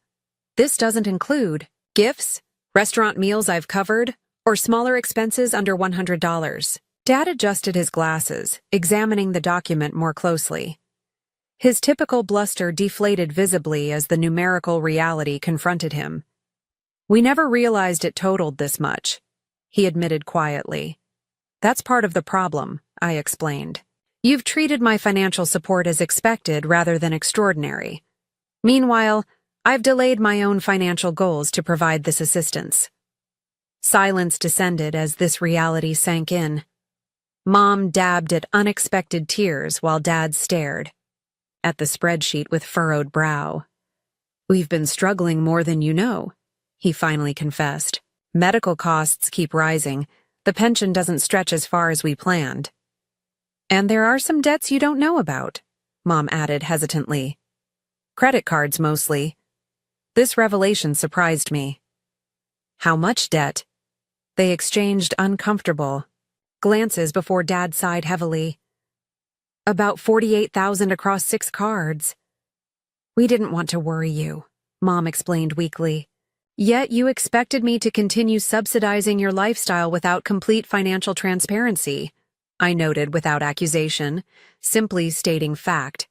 "This doesn't include gifts, restaurant meals I've covered, or smaller expenses under $100. Dad adjusted his glasses, examining the document more closely. His typical bluster deflated visibly as the numerical reality confronted him. We never realized it totaled this much, he admitted quietly. That's part of the problem, I explained. You've treated my financial support as expected rather than extraordinary. Meanwhile, I've delayed my own financial goals to provide this assistance. Silence descended as this reality sank in. Mom dabbed at unexpected tears while Dad stared at the spreadsheet with furrowed brow. We've been struggling more than you know, he finally confessed. Medical costs keep rising. The pension doesn't stretch as far as we planned. And there are some debts you don't know about, Mom added hesitantly. Credit cards mostly. This revelation surprised me. How much debt? They exchanged uncomfortable glances before Dad sighed heavily. About $48,000 across 6 cards. We didn't want to worry you, Mom explained weakly. Yet you expected me to continue subsidizing your lifestyle without complete financial transparency, I noted without accusation, simply stating fact.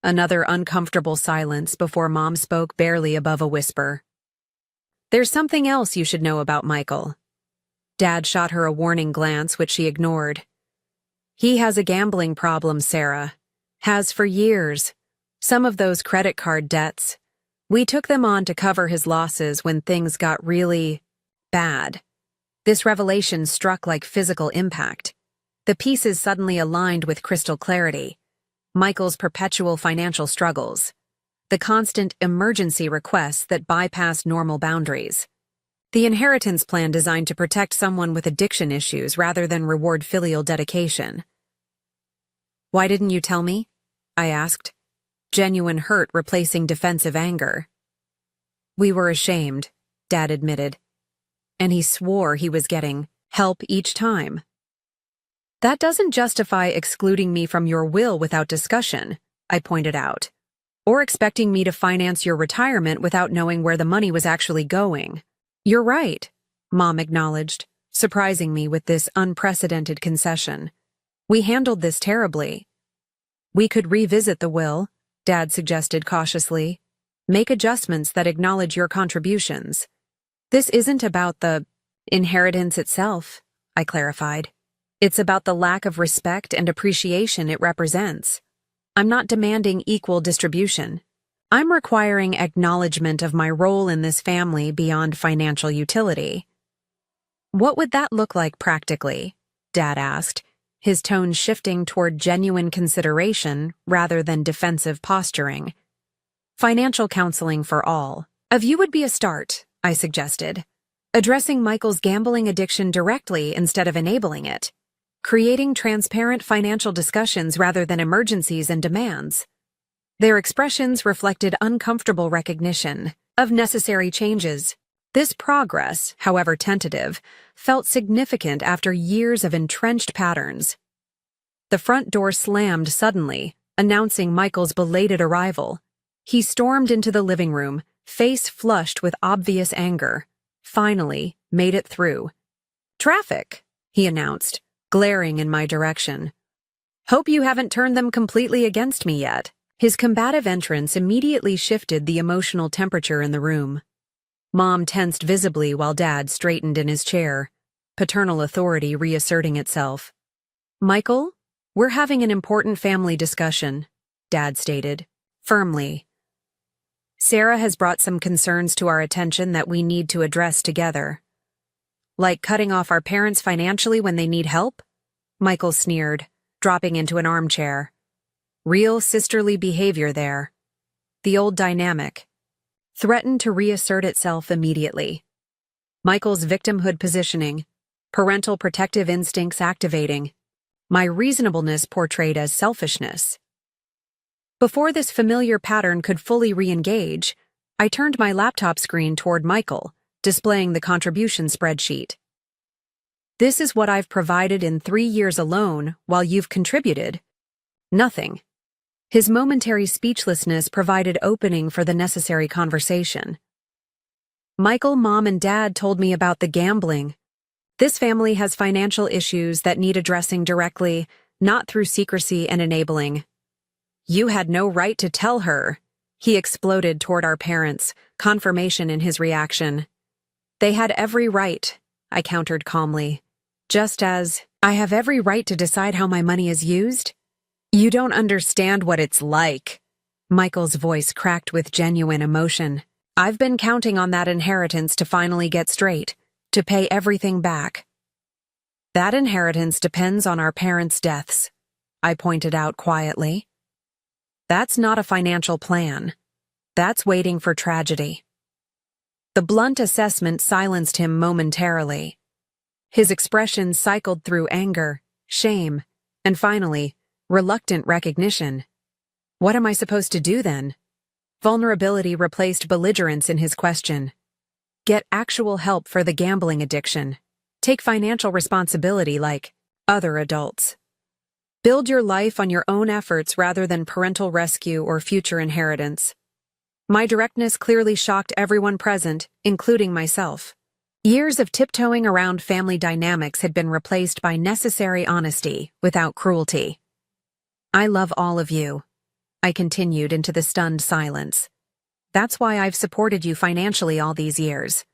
Another uncomfortable silence before Mom spoke barely above a whisper. There's something else you should know about Michael. Dad shot her a warning glance, which she ignored. He has a gambling problem, Sarah. Has for years. Some of those credit card debts. We took them on to cover his losses when things got really bad. This revelation struck like physical impact. The pieces suddenly aligned with crystal clarity. Michael's perpetual financial struggles. The constant emergency requests that bypass normal boundaries. The inheritance plan designed to protect someone with addiction issues rather than reward filial dedication. Why didn't you tell me? I asked, genuine hurt replacing defensive anger. We were ashamed, Dad admitted, and he swore he was getting help each time. That doesn't justify excluding me from your will without discussion, I pointed out, or expecting me to finance your retirement without knowing where the money was actually going. You're right, Mom acknowledged, surprising me with this unprecedented concession. We handled this terribly. We could revisit the will, Dad suggested cautiously. Make adjustments that acknowledge your contributions. This isn't about the inheritance itself, I clarified. It's about the lack of respect and appreciation it represents. I'm not demanding equal distribution. I'm requiring acknowledgement of my role in this family beyond financial utility. What would that look like practically? Dad asked, his tone shifting toward genuine consideration rather than defensive posturing. Financial counseling for all. A view would be a start, I suggested. Addressing Michael's gambling addiction directly instead of enabling it. Creating transparent financial discussions rather than emergencies and demands. Their expressions reflected uncomfortable recognition of necessary changes. This progress, however tentative, felt significant after years of entrenched patterns. The front door slammed suddenly, announcing Michael's belated arrival. He stormed into the living room, face flushed with obvious anger. Finally, made it through. Traffic, he announced, glaring in my direction. Hope you haven't turned them completely against me yet. His combative entrance immediately shifted the emotional temperature in the room. Mom tensed visibly while Dad straightened in his chair, paternal authority reasserting itself. Michael, we're having an important family discussion, Dad stated, firmly. Sarah has brought some concerns to our attention that we need to address together. Like cutting off our parents financially when they need help? Michael sneered, dropping into an armchair. Real sisterly behavior there. The old dynamic. Threatened to reassert itself immediately. Michael's victimhood positioning. Parental protective instincts activating. My reasonableness portrayed as selfishness. Before this familiar pattern could fully re-engage, I turned my laptop screen toward Michael, displaying the contribution spreadsheet. This is what I've provided in 3 years alone, while you've contributed. Nothing. His momentary speechlessness provided opening for the necessary conversation. Michael, Mom, and Dad told me about the gambling. This family has financial issues that need addressing directly, not through secrecy and enabling. You had no right to tell her, he exploded toward our parents, confirmation in his reaction. They had every right, I countered calmly. Just as I have every right to decide how my money is used? You don't understand what it's like. Michael's voice cracked with genuine emotion. I've been counting on that inheritance to finally get straight, to pay everything back. That inheritance depends on our parents' deaths, I pointed out quietly. That's not a financial plan. That's waiting for tragedy. The blunt assessment silenced him momentarily. His expression cycled through anger, shame, and finally, reluctant recognition. What am I supposed to do then? Vulnerability replaced belligerence in his question. Get actual help for the gambling addiction. Take financial responsibility like other adults. Build your life on your own efforts rather than parental rescue or future inheritance. My directness clearly shocked everyone present, including myself. Years of tiptoeing around family dynamics had been replaced by necessary honesty without cruelty. I love all of you, I continued into the stunned silence. That's why I've supported you financially all these years.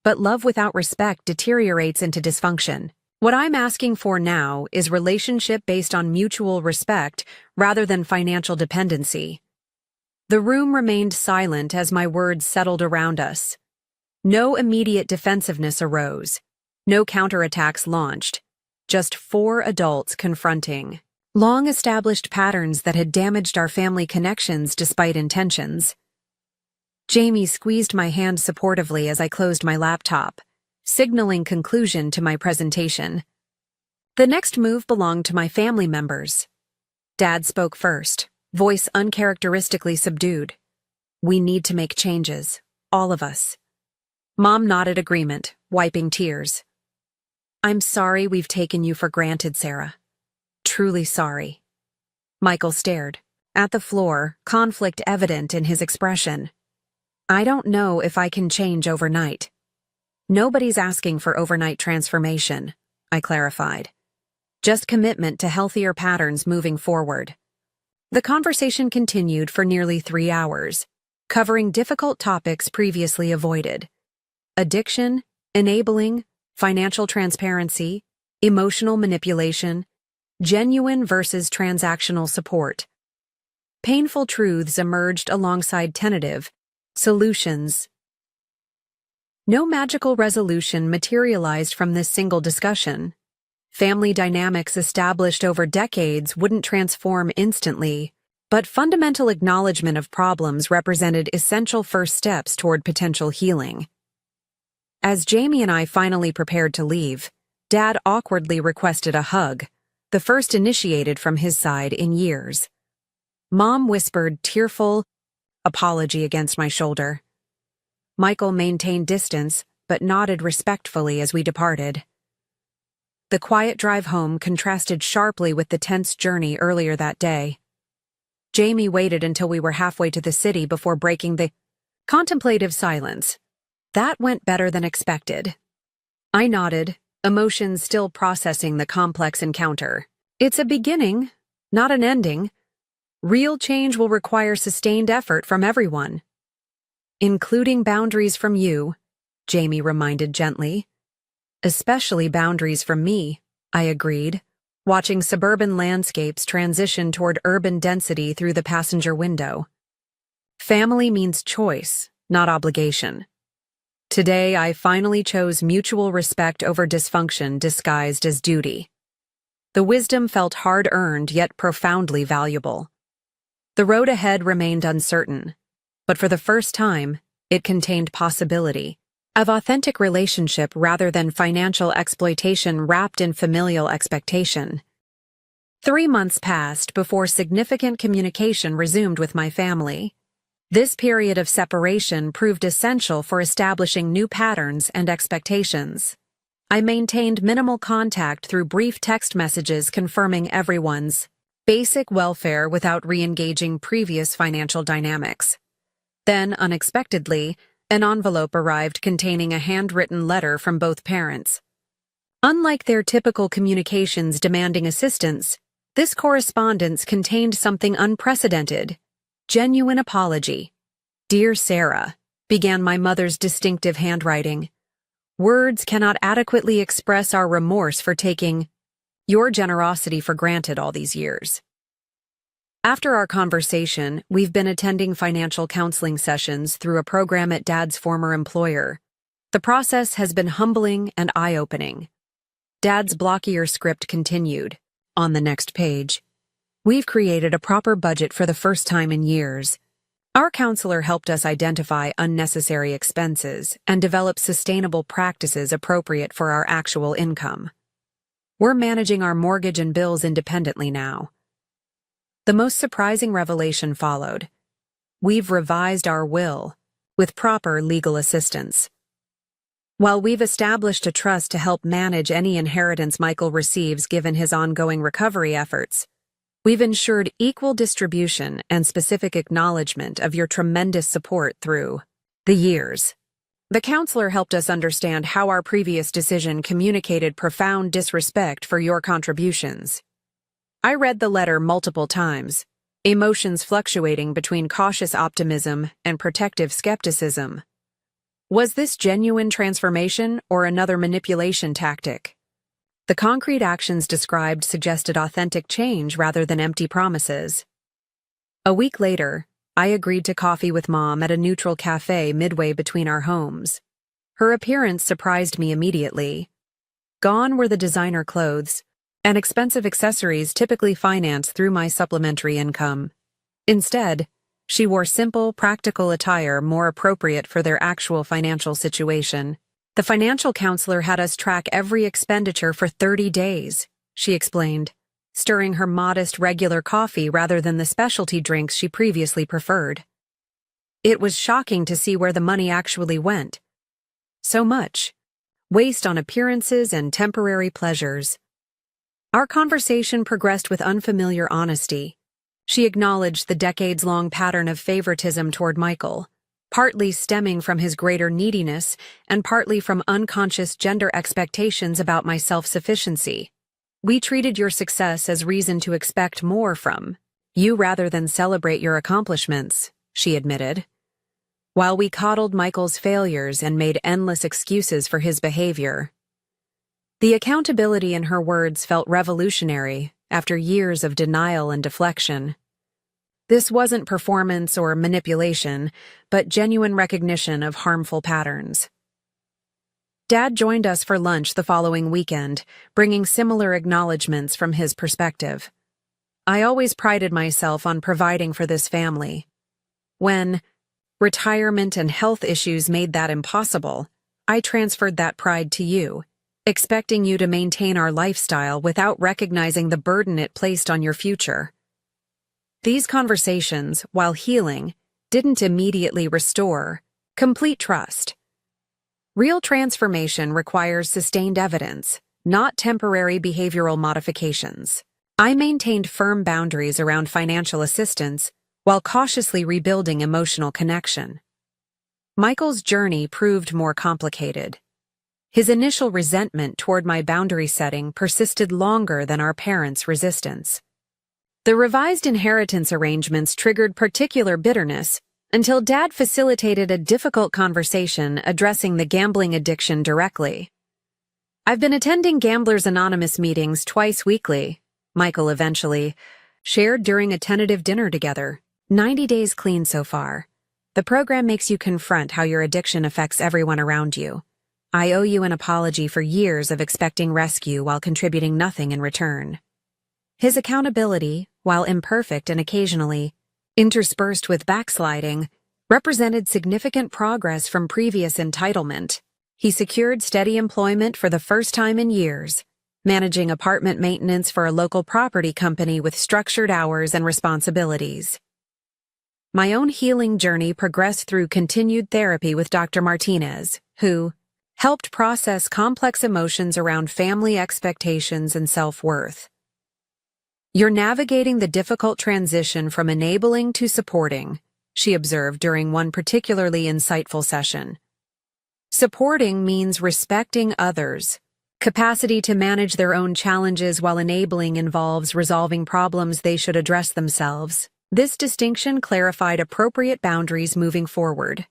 But love without respect deteriorates into dysfunction. What I'm asking for now is relationship based on mutual respect rather than financial dependency. The room remained silent as my words settled around us. No immediate defensiveness arose. No counterattacks launched. Just 4 adults confronting long-established patterns that had damaged our family connections despite intentions. Jamie squeezed my hand supportively as I closed my laptop, signaling conclusion to my presentation. The next move belonged to my family members. Dad spoke first, voice uncharacteristically subdued. We need to make changes, all of us. Mom nodded agreement, wiping tears. I'm sorry we've taken you for granted, Sarah. Truly sorry. Michael stared. At the floor, conflict evident in his expression. I don't know if I can change overnight. Nobody's asking for overnight transformation, I clarified. Just commitment to healthier patterns moving forward. The conversation continued for nearly 3 hours, covering difficult topics previously avoided. Addiction, enabling, financial transparency, emotional manipulation, genuine versus transactional support. Painful truths emerged alongside tentative solutions. No magical resolution materialized from this single discussion. Family dynamics established over decades wouldn't transform instantly, but fundamental acknowledgement of problems represented essential first steps toward potential healing. As Jamie and I finally prepared to leave, Dad awkwardly requested a hug, the first initiated from his side in years. Mom whispered tearful apology against my shoulder. Michael maintained distance, but nodded respectfully as we departed. The quiet drive home contrasted sharply with the tense journey earlier that day. Jamie waited until we were halfway to the city before breaking the contemplative silence. That went better than expected. I nodded, emotions still processing the complex encounter. It's a beginning, not an ending. Real change will require sustained effort from everyone. Including boundaries from you, Jamie reminded gently. Especially boundaries from me, I agreed, watching suburban landscapes transition toward urban density through the passenger window. Family means choice, not obligation. Today, I finally chose mutual respect over dysfunction disguised as duty. The wisdom felt hard-earned yet profoundly valuable. The road ahead remained uncertain, but for the first time, it contained possibility of authentic relationship rather than financial exploitation wrapped in familial expectation. 3 months passed before significant communication resumed with my family. This period of separation proved essential for establishing new patterns and expectations. I maintained minimal contact through brief text messages confirming everyone's basic welfare without re-engaging previous financial dynamics. Then, unexpectedly, an envelope arrived containing a handwritten letter from both parents. Unlike their typical communications demanding assistance, this correspondence contained something unprecedented. Genuine apology. Dear Sarah, began my mother's distinctive handwriting. Words cannot adequately express our remorse for taking your generosity for granted all these years. After our conversation, we've been attending financial counseling sessions through a program at Dad's former employer. The process has been humbling and eye-opening. Dad's blockier script continued. On the next page, we've created a proper budget for the first time in years. Our counselor helped us identify unnecessary expenses and develop sustainable practices appropriate for our actual income. We're managing our mortgage and bills independently now. The most surprising revelation followed. We've revised our will, with proper legal assistance. While we've established a trust to help manage any inheritance Michael receives given his ongoing recovery efforts, we've ensured equal distribution and specific acknowledgement of your tremendous support through the years. The counselor helped us understand how our previous decision communicated profound disrespect for your contributions. I read the letter multiple times, emotions fluctuating between cautious optimism and protective skepticism. Was this genuine transformation or another manipulation tactic? The concrete actions described suggested authentic change rather than empty promises. A week later, I agreed to coffee with Mom at a neutral cafe midway between our homes. Her appearance surprised me immediately. Gone were the designer clothes and expensive accessories typically financed through my supplementary income. Instead, she wore simple, practical attire more appropriate for their actual financial situation. The financial counselor had us track every expenditure for 30 days, she explained, stirring her modest regular coffee rather than the specialty drinks she previously preferred. It was shocking to see where the money actually went. So much. Waste on appearances and temporary pleasures. Our conversation progressed with unfamiliar honesty. She acknowledged the decades-long pattern of favoritism toward Michael, partly stemming from his greater neediness and partly from unconscious gender expectations about my self-sufficiency. We treated your success as reason to expect more from you rather than celebrate your accomplishments, she admitted. While we coddled Michael's failures and made endless excuses for his behavior. The accountability in her words felt revolutionary after years of denial and deflection. This wasn't performance or manipulation, but genuine recognition of harmful patterns. Dad joined us for lunch the following weekend, bringing similar acknowledgments from his perspective. I always prided myself on providing for this family. When retirement and health issues made that impossible, I transferred that pride to you, expecting you to maintain our lifestyle without recognizing the burden it placed on your future. These conversations, while healing, didn't immediately restore complete trust. Real transformation requires sustained evidence, not temporary behavioral modifications. I maintained firm boundaries around financial assistance while cautiously rebuilding emotional connection. Michael's journey proved more complicated. His initial resentment toward my boundary setting persisted longer than our parents' resistance. The revised inheritance arrangements triggered particular bitterness until Dad facilitated a difficult conversation addressing the gambling addiction directly. I've been attending Gamblers Anonymous meetings twice weekly, Michael eventually shared during a tentative dinner together. 90 days clean so far. The program makes you confront how your addiction affects everyone around you. I owe you an apology for years of expecting rescue while contributing nothing in return. His accountability, while imperfect and occasionally interspersed with backsliding, represented significant progress from previous entitlement. He secured steady employment for the first time in years, managing apartment maintenance for a local property company with structured hours and responsibilities. My own healing journey progressed through continued therapy with Dr. Martinez, who helped process complex emotions around family expectations and self-worth. You're navigating the difficult transition from enabling to supporting, she observed during one particularly insightful session. Supporting means respecting others. Capacity to manage their own challenges while enabling involves resolving problems they should address themselves. This distinction clarified appropriate boundaries moving forward.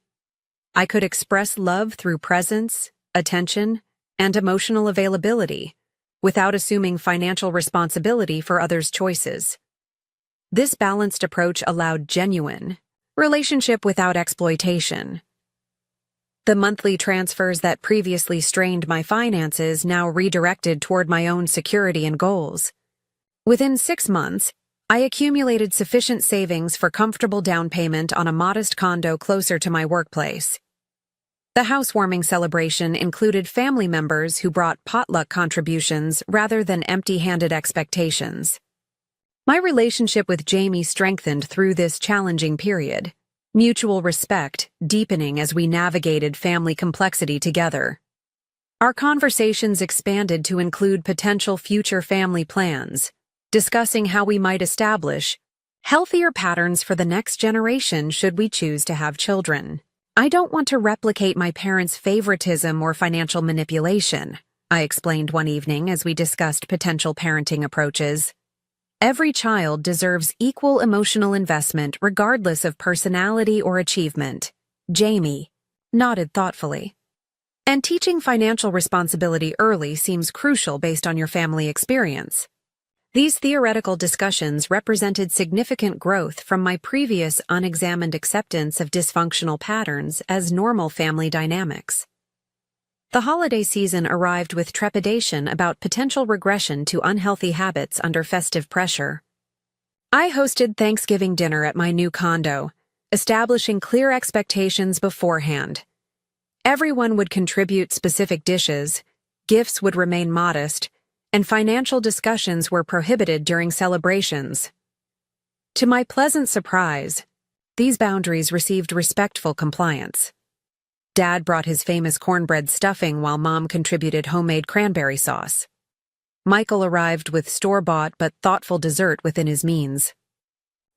I could express love through presence, attention, and emotional availability, without assuming financial responsibility for others' choices. This balanced approach allowed genuine relationship without exploitation. The monthly transfers that previously strained my finances now redirected toward my own security and goals. Within 6 months, I accumulated sufficient savings for comfortable down payment on a modest condo closer to my workplace. The housewarming celebration included family members who brought potluck contributions rather than empty-handed expectations. My relationship with Jamie strengthened through this challenging period, mutual respect deepening as we navigated family complexity together. Our conversations expanded to include potential future family plans, discussing how we might establish healthier patterns for the next generation should we choose to have children. I don't want to replicate my parents' favoritism or financial manipulation, I explained one evening as we discussed potential parenting approaches. Every child deserves equal emotional investment regardless of personality or achievement. Jamie nodded thoughtfully. And teaching financial responsibility early seems crucial based on your family experience. These theoretical discussions represented significant growth from my previous unexamined acceptance of dysfunctional patterns as normal family dynamics. The holiday season arrived with trepidation about potential regression to unhealthy habits under festive pressure. I hosted Thanksgiving dinner at my new condo, establishing clear expectations beforehand. Everyone would contribute specific dishes, gifts would remain modest, and financial discussions were prohibited during celebrations. To my pleasant surprise, these boundaries received respectful compliance. Dad brought his famous cornbread stuffing while Mom contributed homemade cranberry sauce. Michael arrived with store-bought but thoughtful dessert within his means.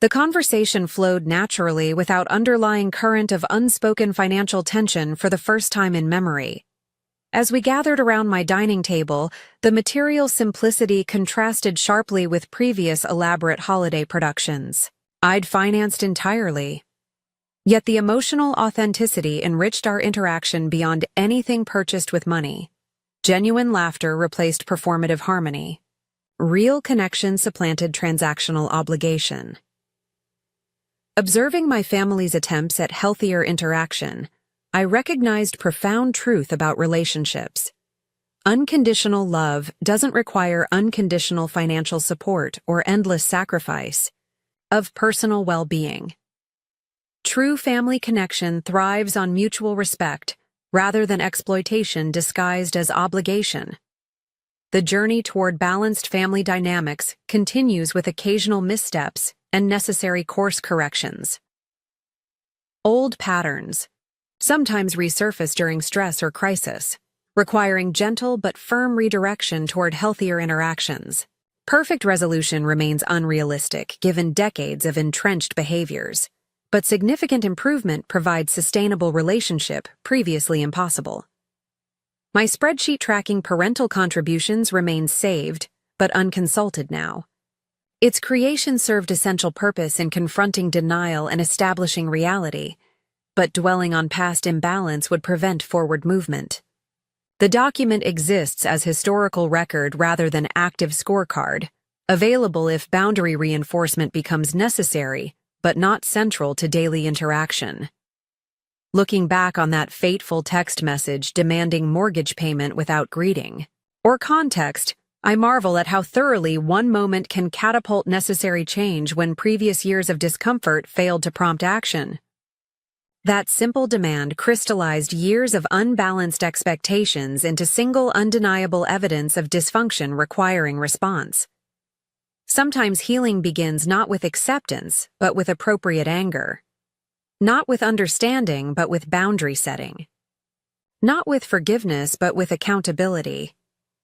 The conversation flowed naturally without underlying current of unspoken financial tension for the first time in memory. As we gathered around my dining table, the material simplicity contrasted sharply with previous elaborate holiday productions. I'd financed entirely. Yet the emotional authenticity enriched our interaction beyond anything purchased with money. Genuine laughter replaced performative harmony. Real connection supplanted transactional obligation. Observing my family's attempts at healthier interaction, I recognized profound truth about relationships. Unconditional love doesn't require unconditional financial support or endless sacrifice of personal well-being. True family connection thrives on mutual respect rather than exploitation disguised as obligation. The journey toward balanced family dynamics continues with occasional missteps and necessary course corrections. Old patterns sometimes resurface during stress or crisis, requiring gentle but firm redirection toward healthier interactions. Perfect resolution remains unrealistic given decades of entrenched behaviors, but significant improvement provides sustainable relationship previously impossible. My spreadsheet tracking parental contributions remains saved, but unconsulted now. Its creation served essential purpose in confronting denial and establishing reality, but dwelling on past imbalance would prevent forward movement. The document exists as historical record rather than active scorecard, available if boundary reinforcement becomes necessary, but not central to daily interaction. Looking back on that fateful text message demanding mortgage payment without greeting or context, I marvel at how thoroughly one moment can catapult necessary change when previous years of discomfort failed to prompt action. That simple demand crystallized years of unbalanced expectations into single undeniable evidence of dysfunction requiring response. Sometimes healing begins not with acceptance, but with appropriate anger. Not with understanding, but with boundary setting. Not with forgiveness, but with accountability.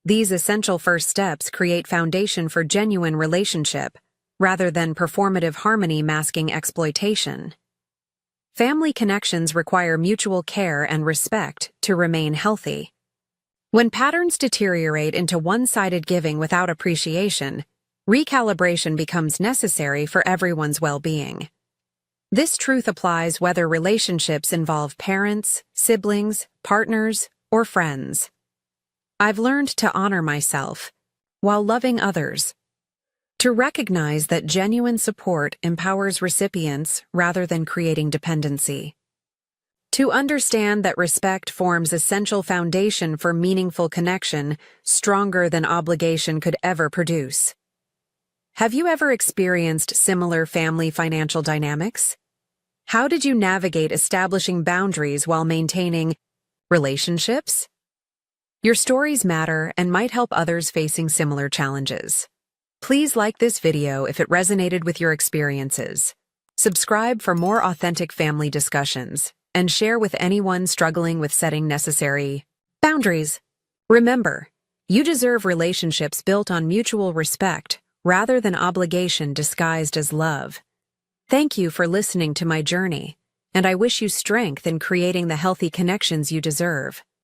These essential first steps create foundation for genuine relationship, rather than performative harmony masking exploitation. Family connections require mutual care and respect to remain healthy. When patterns deteriorate into one-sided giving without appreciation, recalibration becomes necessary for everyone's well-being. This truth applies whether relationships involve parents, siblings, partners, or friends. I've learned to honor myself while loving others, to recognize that genuine support empowers recipients rather than creating dependency, to understand that respect forms essential foundation for meaningful connection, stronger than obligation could ever produce. Have you ever experienced similar family financial dynamics? How did you navigate establishing boundaries while maintaining relationships? Your stories matter and might help others facing similar challenges. Please like this video if it resonated with your experiences. Subscribe for more authentic family discussions, and share with anyone struggling with setting necessary boundaries. Remember, you deserve relationships built on mutual respect rather than obligation disguised as love. Thank you for listening to my journey, and I wish you strength in creating the healthy connections you deserve.